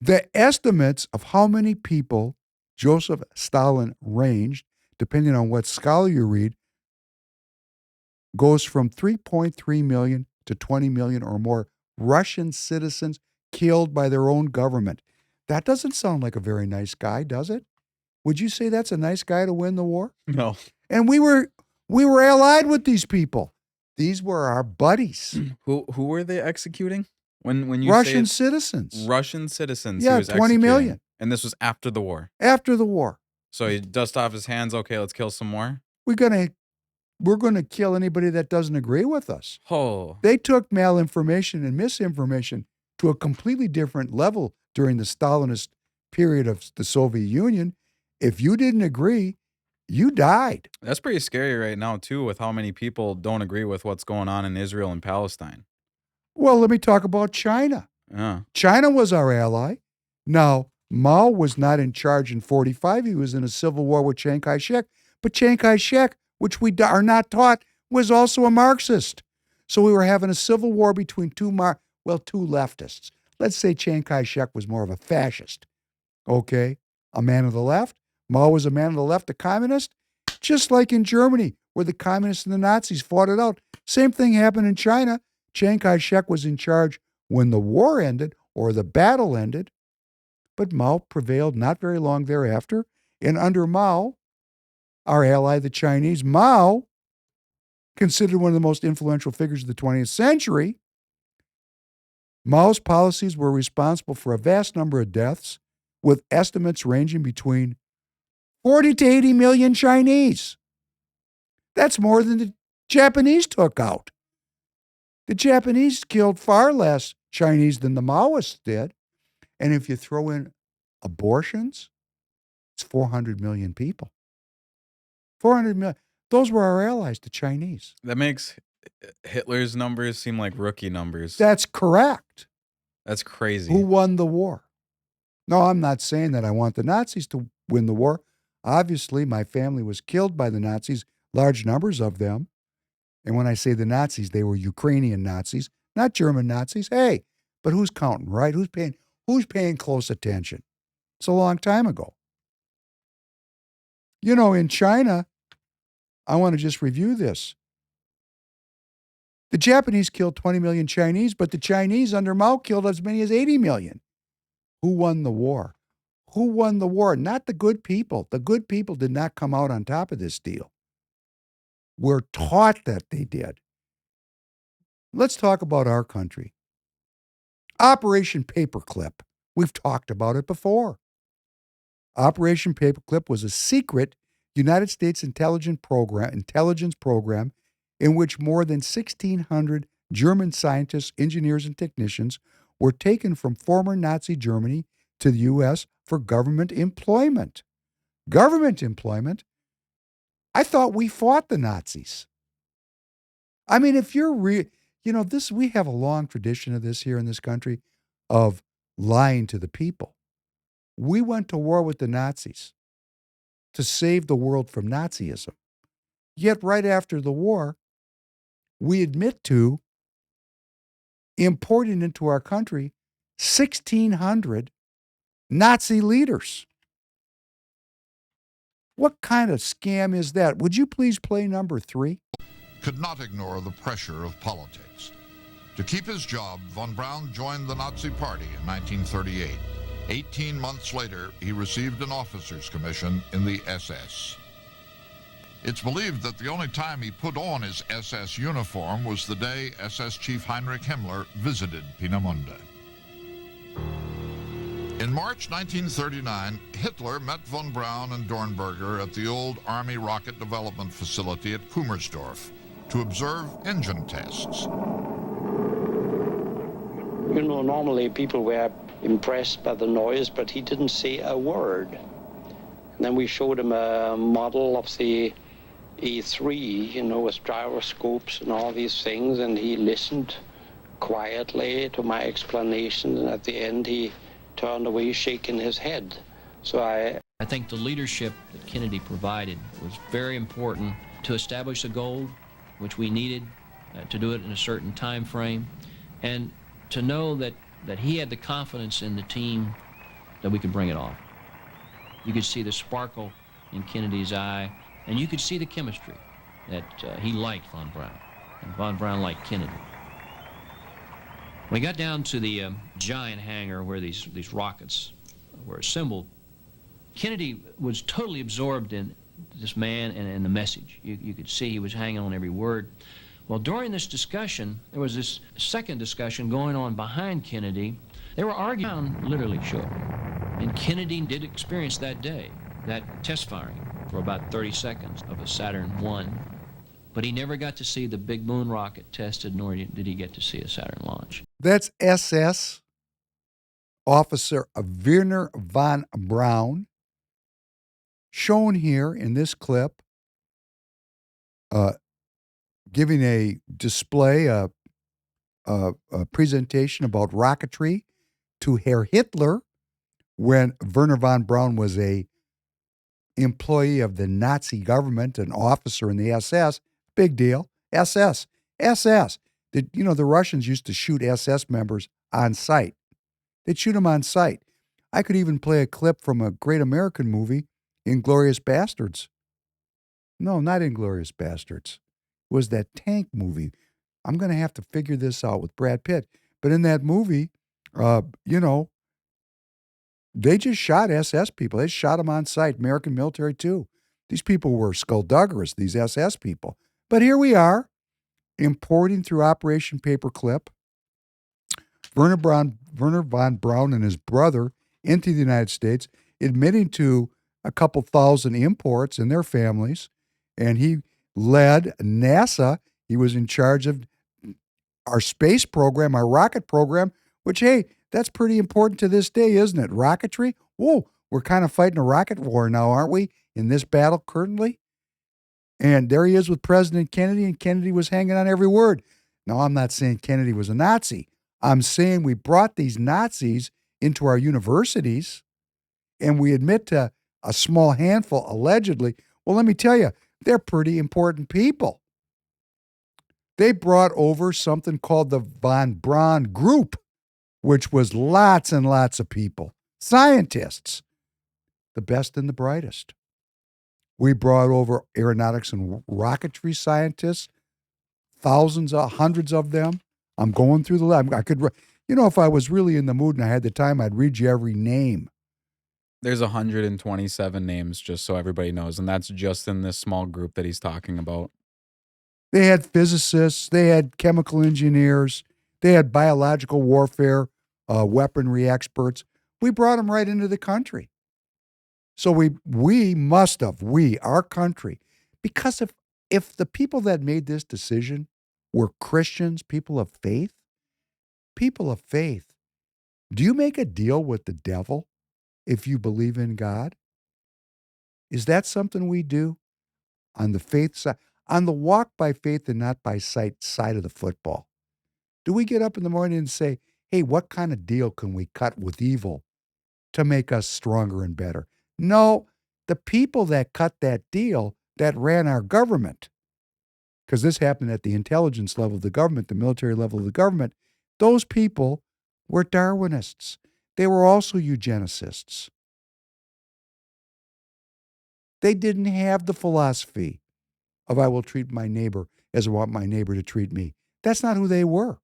The estimates of how many people Joseph Stalin ranged, depending on what scholar you read, goes from 3.3 million to 20 million or more Russian citizens killed by their own government. That doesn't sound like a very nice guy, does it? Would you say that's a nice guy to win the war? No. And we were allied with these people. These were our buddies. Who were they executing? When you Russian say citizens. Russian citizens. Yeah, he was 20 executing. million. And this was after the war. After the war. So he dust off his hands. Okay, let's kill some more. We're going to we're going to kill anybody that doesn't agree with us. Oh, They took malinformation and misinformation to a completely different level during the Stalinist period of the Soviet Union. If you didn't agree, you died. that's pretty scary right now, too, with how many people don't agree with what's going on in Israel and Palestine. Well, let me talk about China. Yeah. China was our ally. Now, Mao was not in charge in 45. He was in a civil war with Chiang Kai-shek. But Chiang Kai-shek, which we are not taught, was also a Marxist. So we were having a civil war between two leftists. Let's say Chiang Kai-shek was more of a fascist. Okay? A man of the left. Mao was a man of the left, a communist. Just like in Germany, where the communists and the Nazis fought it out. Same thing happened in China. Chiang Kai-shek was in charge when the war ended or the battle ended. But Mao prevailed not very long thereafter. And under Mao, our ally, the Chinese, Mao, considered one of the most influential figures of the 20th century, Mao's policies were responsible for a vast number of deaths, with estimates ranging between 40 to 80 million Chinese. That's more than the Japanese took out. The Japanese killed far less Chinese than the Maoists did. And if you throw in abortions, it's 400 million people. 400 million. Those were our allies, the Chinese. That makes Hitler's numbers seem like rookie numbers. That's correct. That's crazy. Who won the war? No, I'm not saying that I want the Nazis to win the war. Obviously, my family was killed by the Nazis, large numbers of them. And when I say the Nazis, they were Ukrainian Nazis, not German Nazis. Hey, but who's counting, right? Who's paying close attention? It's a long time ago. You know, in China, I want to just review this. The Japanese killed 20 million Chinese, but the Chinese under Mao killed as many as 80 million. Who won the war? Who won the war? Not the good people. The good people did not come out on top of this deal. We're taught that they did. Let's talk about our country. Operation Paperclip. We've talked about it before. Operation Paperclip was a secret United States intelligence program in which more than 1,600 German scientists, engineers, and technicians were taken from former Nazi Germany to the U.S. for government employment. Government employment? I thought we fought the Nazis. I mean, if you're we have a long tradition of this here in this country of lying to the people. We went to war with the Nazis to save the world from Nazism. Yet right after the war, we admit to importing into our country 1,600 Nazi leaders. What kind of scam is that? Would you please play number 3? Could not ignore the pressure of politics. To keep his job, von Braun joined the Nazi Party in 1938. 18 months later, he received an officer's commission in the SS. It's believed that the only time he put on his SS uniform was the day SS Chief Heinrich Himmler visited Peenemünde. In March 1939, Hitler met von Braun and Dornberger at the old Army Rocket Development Facility at Kummersdorf to observe engine tests. You know, normally people were impressed by the noise, but he didn't say a word. And then we showed him a model of the E3, you know, with gyroscopes and all these things, and he listened quietly to my explanations, and at the end he turned away shaking his head. So I think the leadership that Kennedy provided was very important to establish a goal, which we needed to do it in a certain time frame, and to know that he had the confidence in the team that we could bring it off. You could see the sparkle in Kennedy's eye, and you could see the chemistry that he liked von Braun, and von Braun liked Kennedy. When we got down to the giant hangar where these rockets were assembled, Kennedy was totally absorbed in this man and the message. You could see he was hanging on every word. Well, during this discussion, there was this second discussion going on behind Kennedy. They were arguing, literally shook. And Kennedy did experience that day, that test firing for about 30 seconds of a Saturn I but he never got to see the big moon rocket tested, nor did he get to see a Saturn launch. That's SS Officer Werner von Braun, shown here in this clip, giving a display, a presentation about rocketry to Herr Hitler when Werner von Braun was a employee of the Nazi government, an officer in the SS. Big deal. SS. SS. The Russians used to shoot SS members on sight. They'd shoot them on sight. I could even play a clip from a great American movie, Inglourious Bastards. No, not Inglourious Bastards. It was that tank movie. I'm going to have to figure this out with Brad Pitt. But in that movie, they just shot SS people. They shot them on sight. American military, too. These people were skullduggerous, these SS people. But here we are, importing through Operation Paperclip, Werner von Braun and his brother into the United States, admitting to a couple thousand imports and their families. And he led NASA. He was in charge of our space program, our rocket program, which, hey, that's pretty important to this day, isn't it? Rocketry? Whoa, we're kind of fighting a rocket war now, aren't we, in this battle currently? And there he is with President Kennedy, and Kennedy was hanging on every word. Now, I'm not saying Kennedy was a Nazi. I'm saying we brought these Nazis into our universities, and we admit to a small handful, allegedly. Well, let me tell you, they're pretty important people. They brought over something called the von Braun Group, which was lots and lots of people, scientists, the best and the brightest. We brought over aeronautics and rocketry scientists, hundreds of them. I'm going through the lab. I could, if I was really in the mood and I had the time, I'd read you every name. There's 127 names, just so everybody knows, and that's just in this small group that he's talking about. They had physicists, they had chemical engineers, they had biological warfare, weaponry experts. We brought them right into the country. So we must have, our country, because if the people that made this decision were Christians, people of faith, do you make a deal with the devil if you believe in God? Is that something we do on the faith side, on the walk by faith and not by sight side of the football? Do we get up in the morning and say, hey, what kind of deal can we cut with evil to make us stronger and better? No, the people that cut that deal, that ran our government, because this happened at the intelligence level of the government, the military level of the government, those people were Darwinists. They were also eugenicists. They didn't have the philosophy of I will treat my neighbor as I want my neighbor to treat me. That's not who they were.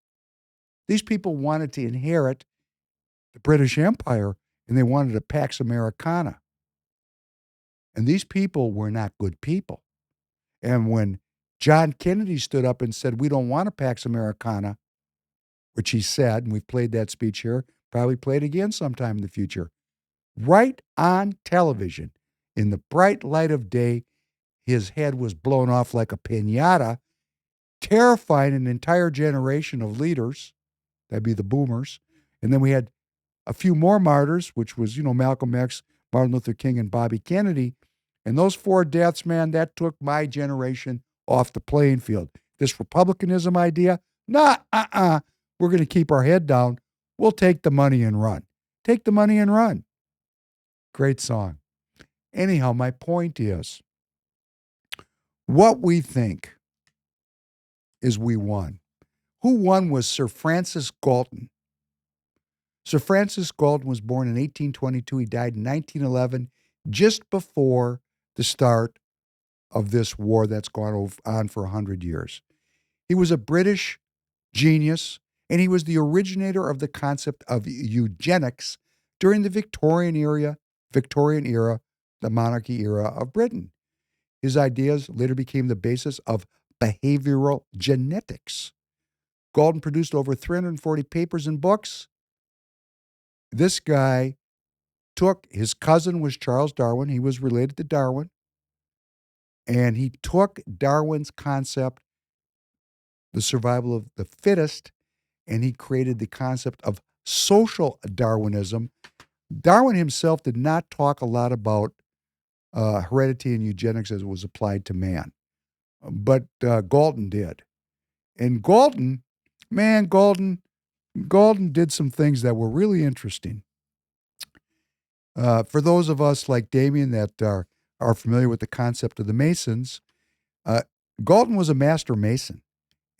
These people wanted to inherit the British Empire, and they wanted a Pax Americana. And these people were not good people. And when John Kennedy stood up and said, we don't want a Pax Americana, which he said, and we've played that speech here, probably play it again sometime in the future, right on television, in the bright light of day, his head was blown off like a piñata, terrifying an entire generation of leaders. That'd be the boomers. And then we had a few more martyrs, which was, Malcolm X, Martin Luther King, and Bobby Kennedy. And those 4 deaths, man, that took my generation off the playing field. This republicanism idea, we're going to keep our head down. We'll take the money and run. Take the money and run. Great song. Anyhow, my point is, what we think is we won. Who won was Sir Francis Galton. Sir Francis Galton was born in 1822. He died in 1911, just before the start of this war that's gone on for 100 years. He was a British genius, and he was the originator of the concept of eugenics during the Victorian era, the monarchy era of Britain. His ideas later became the basis of behavioral genetics. Galton produced over 340 papers and books. This guy his cousin was Charles Darwin. He was related to Darwin. And he took Darwin's concept, the survival of the fittest, and he created the concept of social Darwinism. Darwin himself did not talk a lot about heredity and eugenics as it was applied to man, but Galton did. And Galton, man, Galton did some things that were really interesting. For those of us like Damien that are familiar with the concept of the Masons, Galton was a master mason.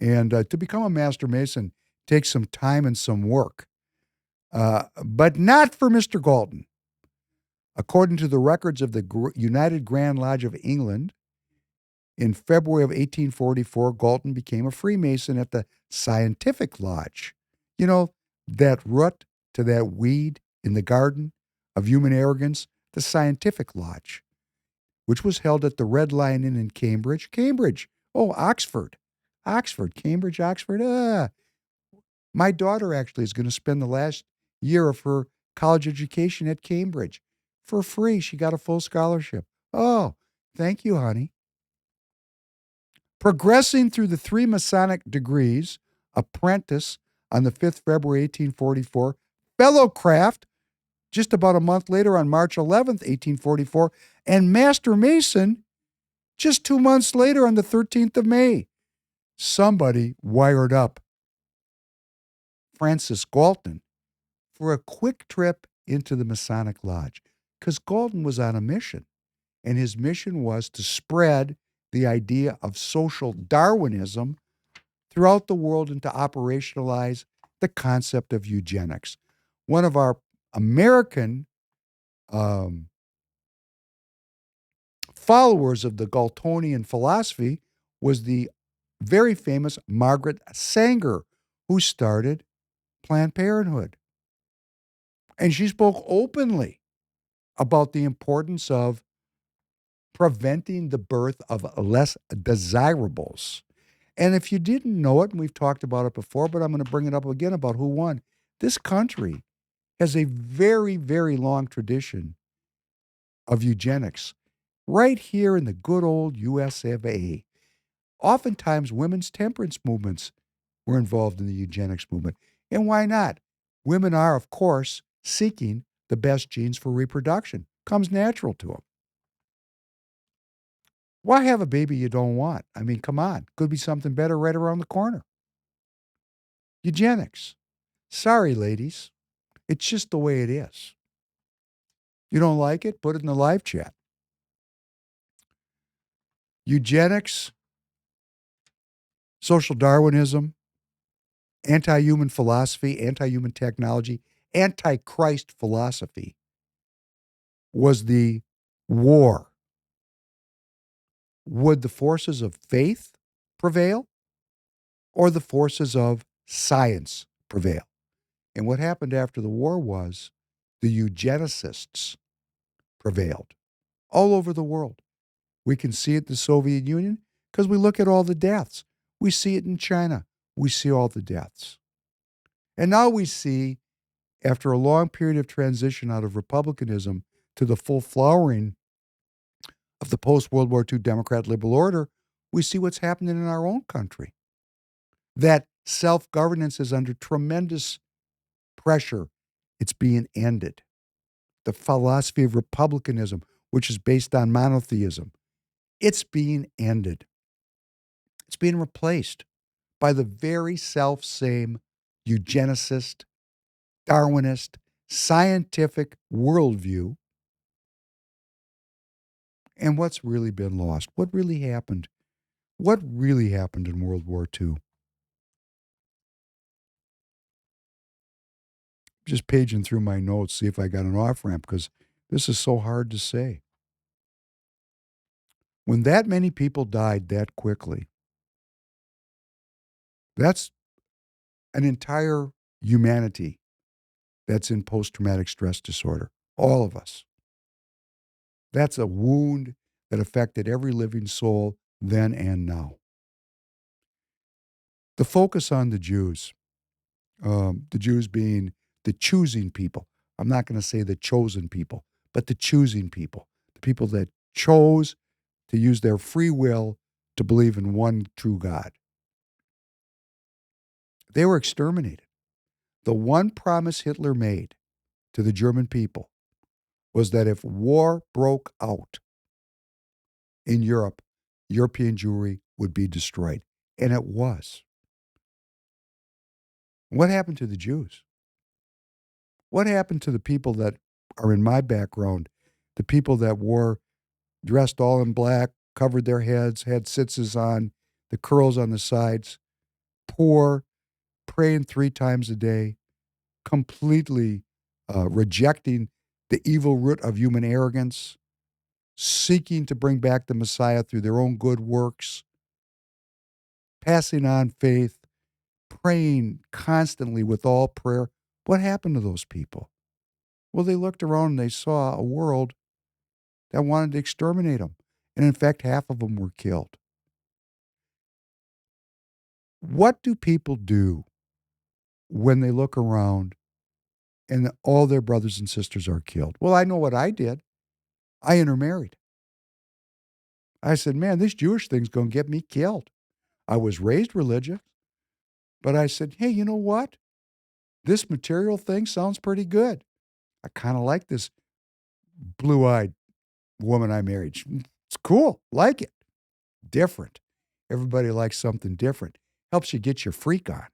And to become a master mason takes some time and some work, but not for Mr. Galton. According to the records of the United Grand Lodge of England, in February of 1844, Galton became a Freemason at the Scientific Lodge. You know, that root to that weed in the garden of human arrogance, the Scientific Lodge, which was held at the Red Lion Inn in Cambridge. Cambridge. Oh, Oxford. Oxford. Cambridge, Oxford. My daughter actually is going to spend the last year of her college education at Cambridge for free. She got a full scholarship. Oh, thank you, honey. Progressing through the 3 Masonic degrees, apprentice on the 5th February 1844, fellowcraft just about a month later on March 11th, 1844, and Master Mason just 2 months later on the 13th of May. Somebody wired up Francis Galton for a quick trip into the Masonic Lodge because Galton was on a mission, and his mission was to spread the idea of social Darwinism throughout the world and to operationalize the concept of eugenics. One of our American followers of the Galtonian philosophy was the very famous Margaret Sanger, who started Planned Parenthood. And she spoke openly about the importance of preventing the birth of less desirables. And if you didn't know it, and we've talked about it before, but I'm going to bring it up again about who won. This country has a very, very long tradition of eugenics right here in the good old US of A. Oftentimes, women's temperance movements were involved in the eugenics movement. And why not? Women are, of course, seeking the best genes for reproduction. Comes natural to them. Why have a baby you don't want? I mean, come on. Could be something better right around the corner. Eugenics. Sorry, ladies. It's just the way it is. You don't like it? Put it in the live chat. Eugenics, social Darwinism, anti-human philosophy, anti-human technology, anti-Christ philosophy was the war. Would the forces of faith prevail or the forces of science prevail? And what happened after the war was the eugenicists prevailed all over the world. We can see it in the Soviet Union because we look at all the deaths. We see it in China. We see all the deaths. And now we see, after a long period of transition out of republicanism to the full flowering of the post-World War II Democrat liberal order, we see what's happening in our own country. That self-governance is under tremendous pressure. It's being ended. The philosophy of republicanism, which is based on monotheism, it's being ended. It's being replaced by the very self-same eugenicist, Darwinist, scientific worldview. And what's really been lost? What really happened? What really happened in World War II? Just paging through my notes, see if I got an off-ramp, because this is so hard to say. When that many people died that quickly, that's an entire humanity that's in post-traumatic stress disorder. All of us. That's a wound that affected every living soul then and now. The focus on the Jews being the choosing people. I'm not going to say the chosen people, but the choosing people, the people that chose to use their free will to believe in one true God. They were exterminated. The one promise Hitler made to the German people was that if war broke out in Europe, European Jewry would be destroyed. And it was. What happened to the Jews? What happened to the people that are in my background, the people that dressed all in black, covered their heads, had tzitzis on, the curls on the sides, poor, praying 3 times a day, completely rejecting the evil root of human arrogance, seeking to bring back the Messiah through their own good works, passing on faith, praying constantly with all prayer. What happened to those people? Well, they looked around and they saw a world that wanted to exterminate them. And in fact, half of them were killed. What do people do when they look around and all their brothers and sisters are killed? Well, I know what I did. I intermarried. I said, man, this Jewish thing's going to get me killed. I was raised religious, but I said, hey, you know what? This material thing sounds pretty good. I kind of like this blue-eyed woman I married. It's cool. Like it. Different. Everybody likes something different. Helps you get your freak on.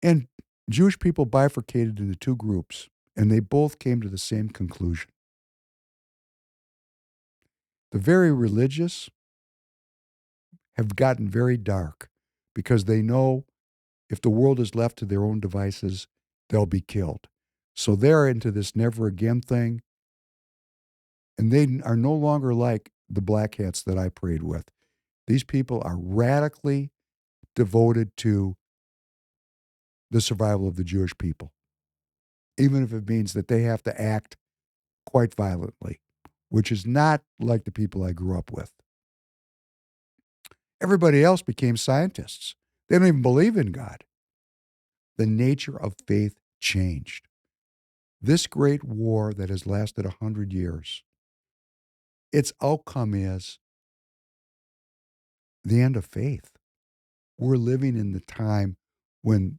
And Jewish people bifurcated into 2 groups, and they both came to the same conclusion. The very religious have gotten very dark because they know if the world is left to their own devices, they'll be killed. So they're into this never again thing, and they are no longer like the black hats that I prayed with. These people are radically devoted to the survival of the Jewish people, even if it means that they have to act quite violently, which is not like the people I grew up with. Everybody else became scientists. They don't even believe in God. The nature of faith changed. This great war that has lasted 100 years, its outcome is the end of faith. We're living in the time when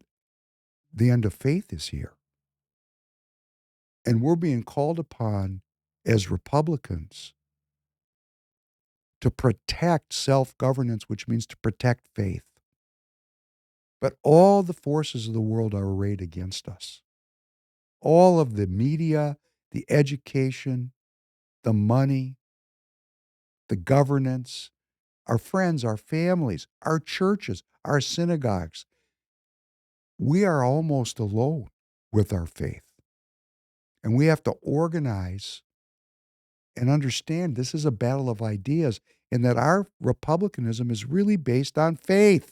the end of faith is here. And we're being called upon as Republicans to protect self-governance, which means to protect faith. But all the forces of the world are arrayed against us. All of the media, the education, the money, the governance, our friends, our families, our churches, our synagogues. We are almost alone with our faith. And we have to organize and understand this is a battle of ideas and that our republicanism is really based on faith.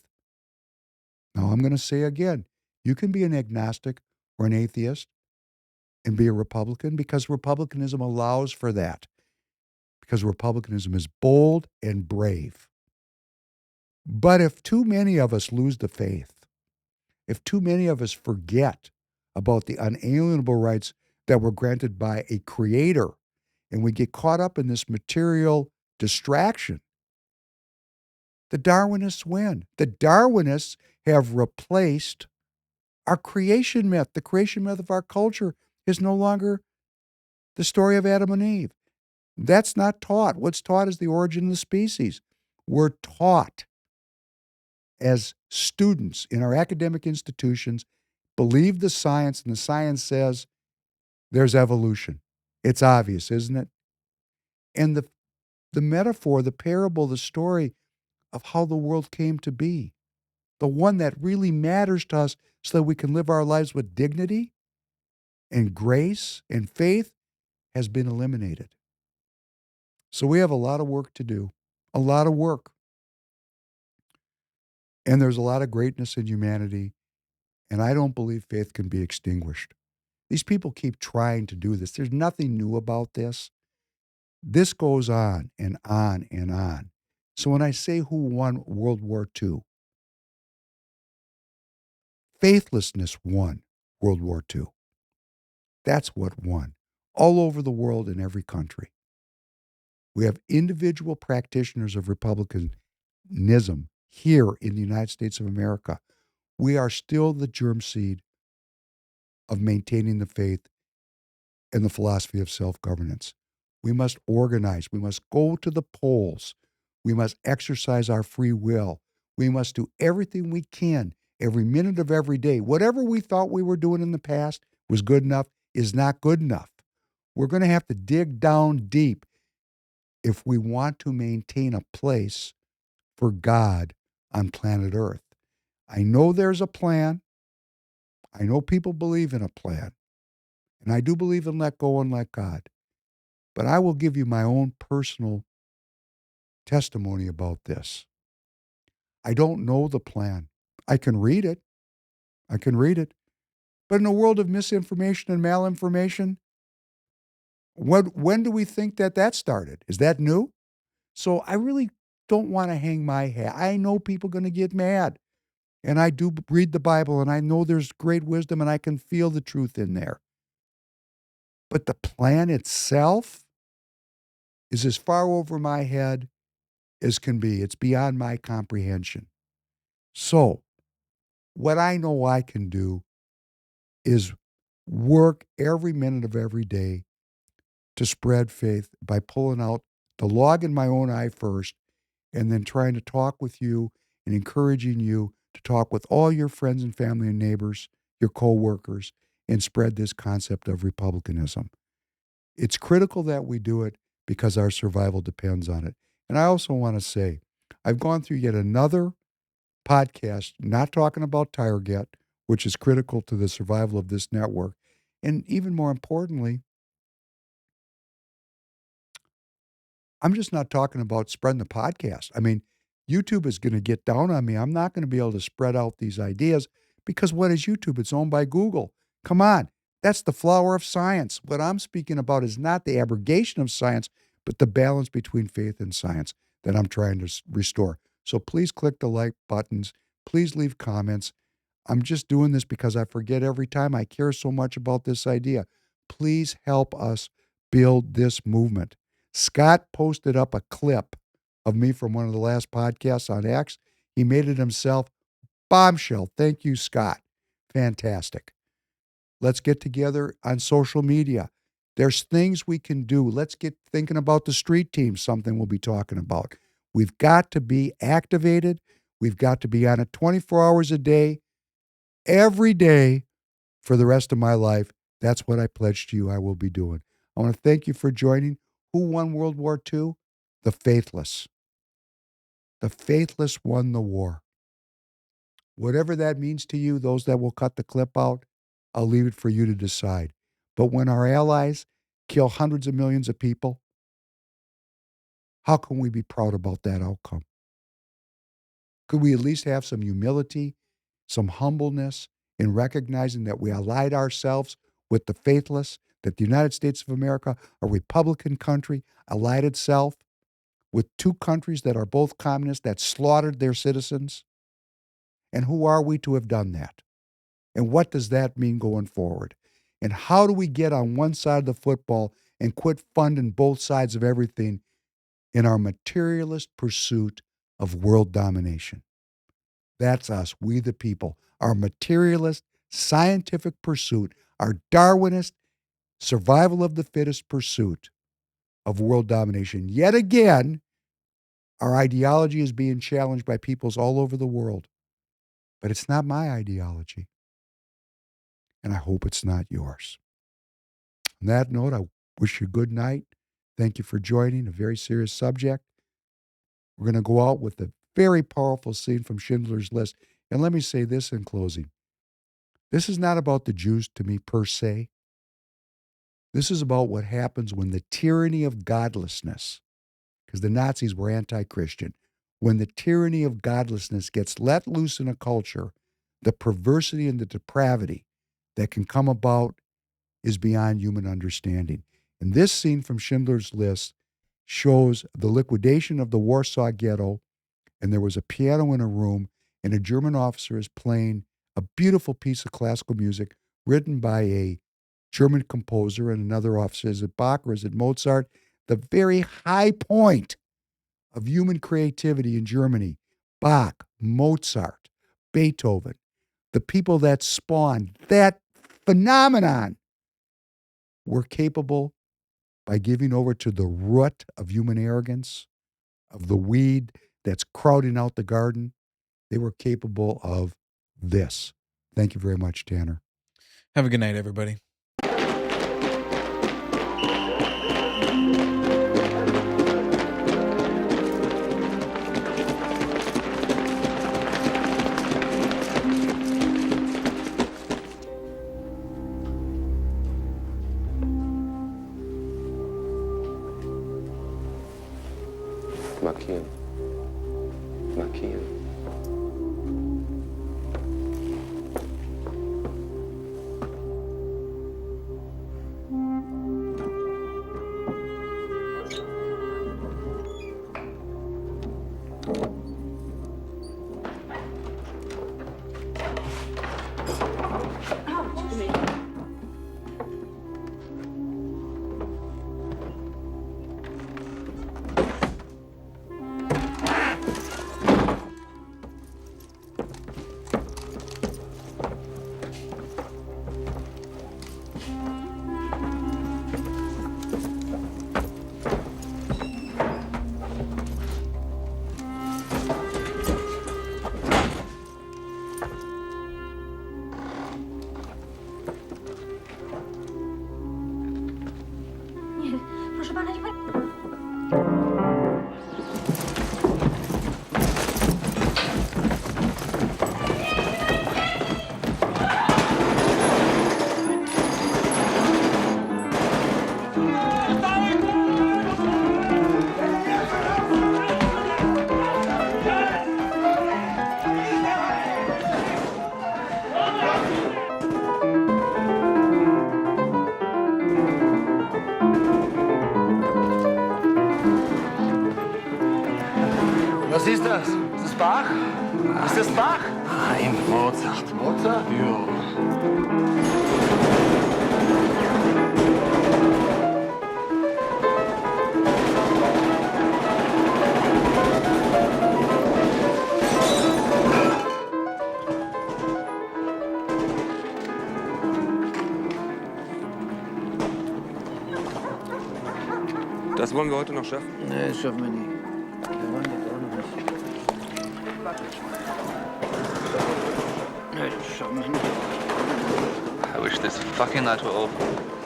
Now, I'm going to say again, you can be an agnostic or an atheist and be a Republican because republicanism allows for that. Because republicanism is bold and brave. But if too many of us lose the faith, if too many of us forget about the unalienable rights that were granted by a creator, and we get caught up in this material distraction, the Darwinists win. The Darwinists have replaced our creation myth. The creation myth of our culture is no longer the story of Adam and Eve. That's not taught. What's taught is the origin of the species. We're taught as students in our academic institutions, believe the science, and the science says there's evolution. It's obvious, isn't it? And the metaphor, the parable, the story of how the world came to be, the one that really matters to us so that we can live our lives with dignity and grace and faith, has been eliminated. So we have a lot of work to do, a lot of work. And there's a lot of greatness in humanity, and I don't believe faith can be extinguished. These people keep trying to do this. There's nothing new about this. This goes on and on and on. So when I say who won World War II, faithlessness won World War II. That's what won. All over the world in every country. We have individual practitioners of republicanism here in the United States of America. We are still the germ seed of maintaining the faith and the philosophy of self-governance. We must organize. We must go to the polls. We must exercise our free will. We must do everything we can every minute of every day. Whatever we thought we were doing in the past was good enough is not good enough. We're going to have to dig down deep if we want to maintain a place for God on planet Earth. I know there's a plan. I know people believe in a plan. And I do believe in let go and let God. But I will give you my own personal testimony about this. I don't know the plan. I can read it. I can read it. But in a world of misinformation and malinformation, when do we think that started? Is that new? So I really don't want to hang my hat. I know people are going to get mad. And I do read the Bible, and I know there's great wisdom, and I can feel the truth in there. But the plan itself is as far over my head as can be. It's beyond my comprehension. So, what I know I can do is work every minute of every day to spread faith by pulling out the log in my own eye first and then trying to talk with you and encouraging you to talk with all your friends and family and neighbors, your coworkers, and spread this concept of republicanism. It's critical that we do it because our survival depends on it. And I also want to say, I've gone through yet another podcast, not talking about Tireget, which is critical to the survival of this network. And even more importantly, I'm just not talking about spreading the podcast. I mean, YouTube is going to get down on me. I'm not going to be able to spread out these ideas because what is YouTube? It's owned by Google. Come on. That's the flower of science. What I'm speaking about is not the abrogation of science, but the balance between faith and science that I'm trying to restore. So please click the like buttons. Please leave comments. I'm just doing this because I forget every time. I care so much about this idea. Please help us build this movement. Scott posted up a clip of me from one of the last podcasts on X. He made it himself. Bombshell. Thank you, Scott. Fantastic. Let's get together on social media. There's things we can do. Let's get thinking about the street team, something we'll be talking about. We've got to be activated. We've got to be on it 24 hours a day, every day for the rest of my life. That's what I pledge to you I will be doing. I want to thank you for joining. Who won World War II? The faithless. The faithless won the war. Whatever that means to you, those that will cut the clip out, I'll leave it for you to decide. But when our allies kill hundreds of millions of people, how can we be proud about that outcome? Could we at least have some humility, some humbleness in recognizing that we allied ourselves with the faithless, that the United States of America, a Republican country, allied itself with two countries that are both communist that slaughtered their citizens? And who are we to have done that? And what does that mean going forward? And how do we get on one side of the football and quit funding both sides of everything in our materialist pursuit of world domination? That's us, we the people. Our materialist, scientific pursuit, our Darwinist, survival of the fittest pursuit of world domination. Yet again, our ideology is being challenged by peoples all over the world. But it's not my ideology. And I hope it's not yours. On that note, I wish you good night. Thank you for joining a very serious subject. We're going to go out with a very powerful scene from Schindler's List. And let me say this in closing. This is not about the Jews to me per se. This is about what happens when the tyranny of godlessness, because the Nazis were anti-Christian, when the tyranny of godlessness gets let loose in a culture, the perversity and the depravity that can come about is beyond human understanding. And this scene from Schindler's List shows the liquidation of the Warsaw Ghetto, and there was a piano in a room, and a German officer is playing a beautiful piece of classical music written by a German composer, and another officer, is it Bach or is it Mozart? the very high point of human creativity in Germany, Bach, Mozart, Beethoven, the people that spawned that phenomenon, were capable, by giving over to the root of human arrogance, of the weed that's crowding out the garden, they were capable of this. Thank you very much, Tanner. Have a good night, everybody. Markieren. Markieren. Proszę pana, nie Was ist das? Ist das Bach? Ist das Bach? Nein, Mozart. Mozart? Ja. Das wollen wir heute noch schaffen? Nee, das schaffen wir nie. Wir wollen jetzt auch noch nicht. Nee, das schaffen wir nicht. I wish this fucking night were over.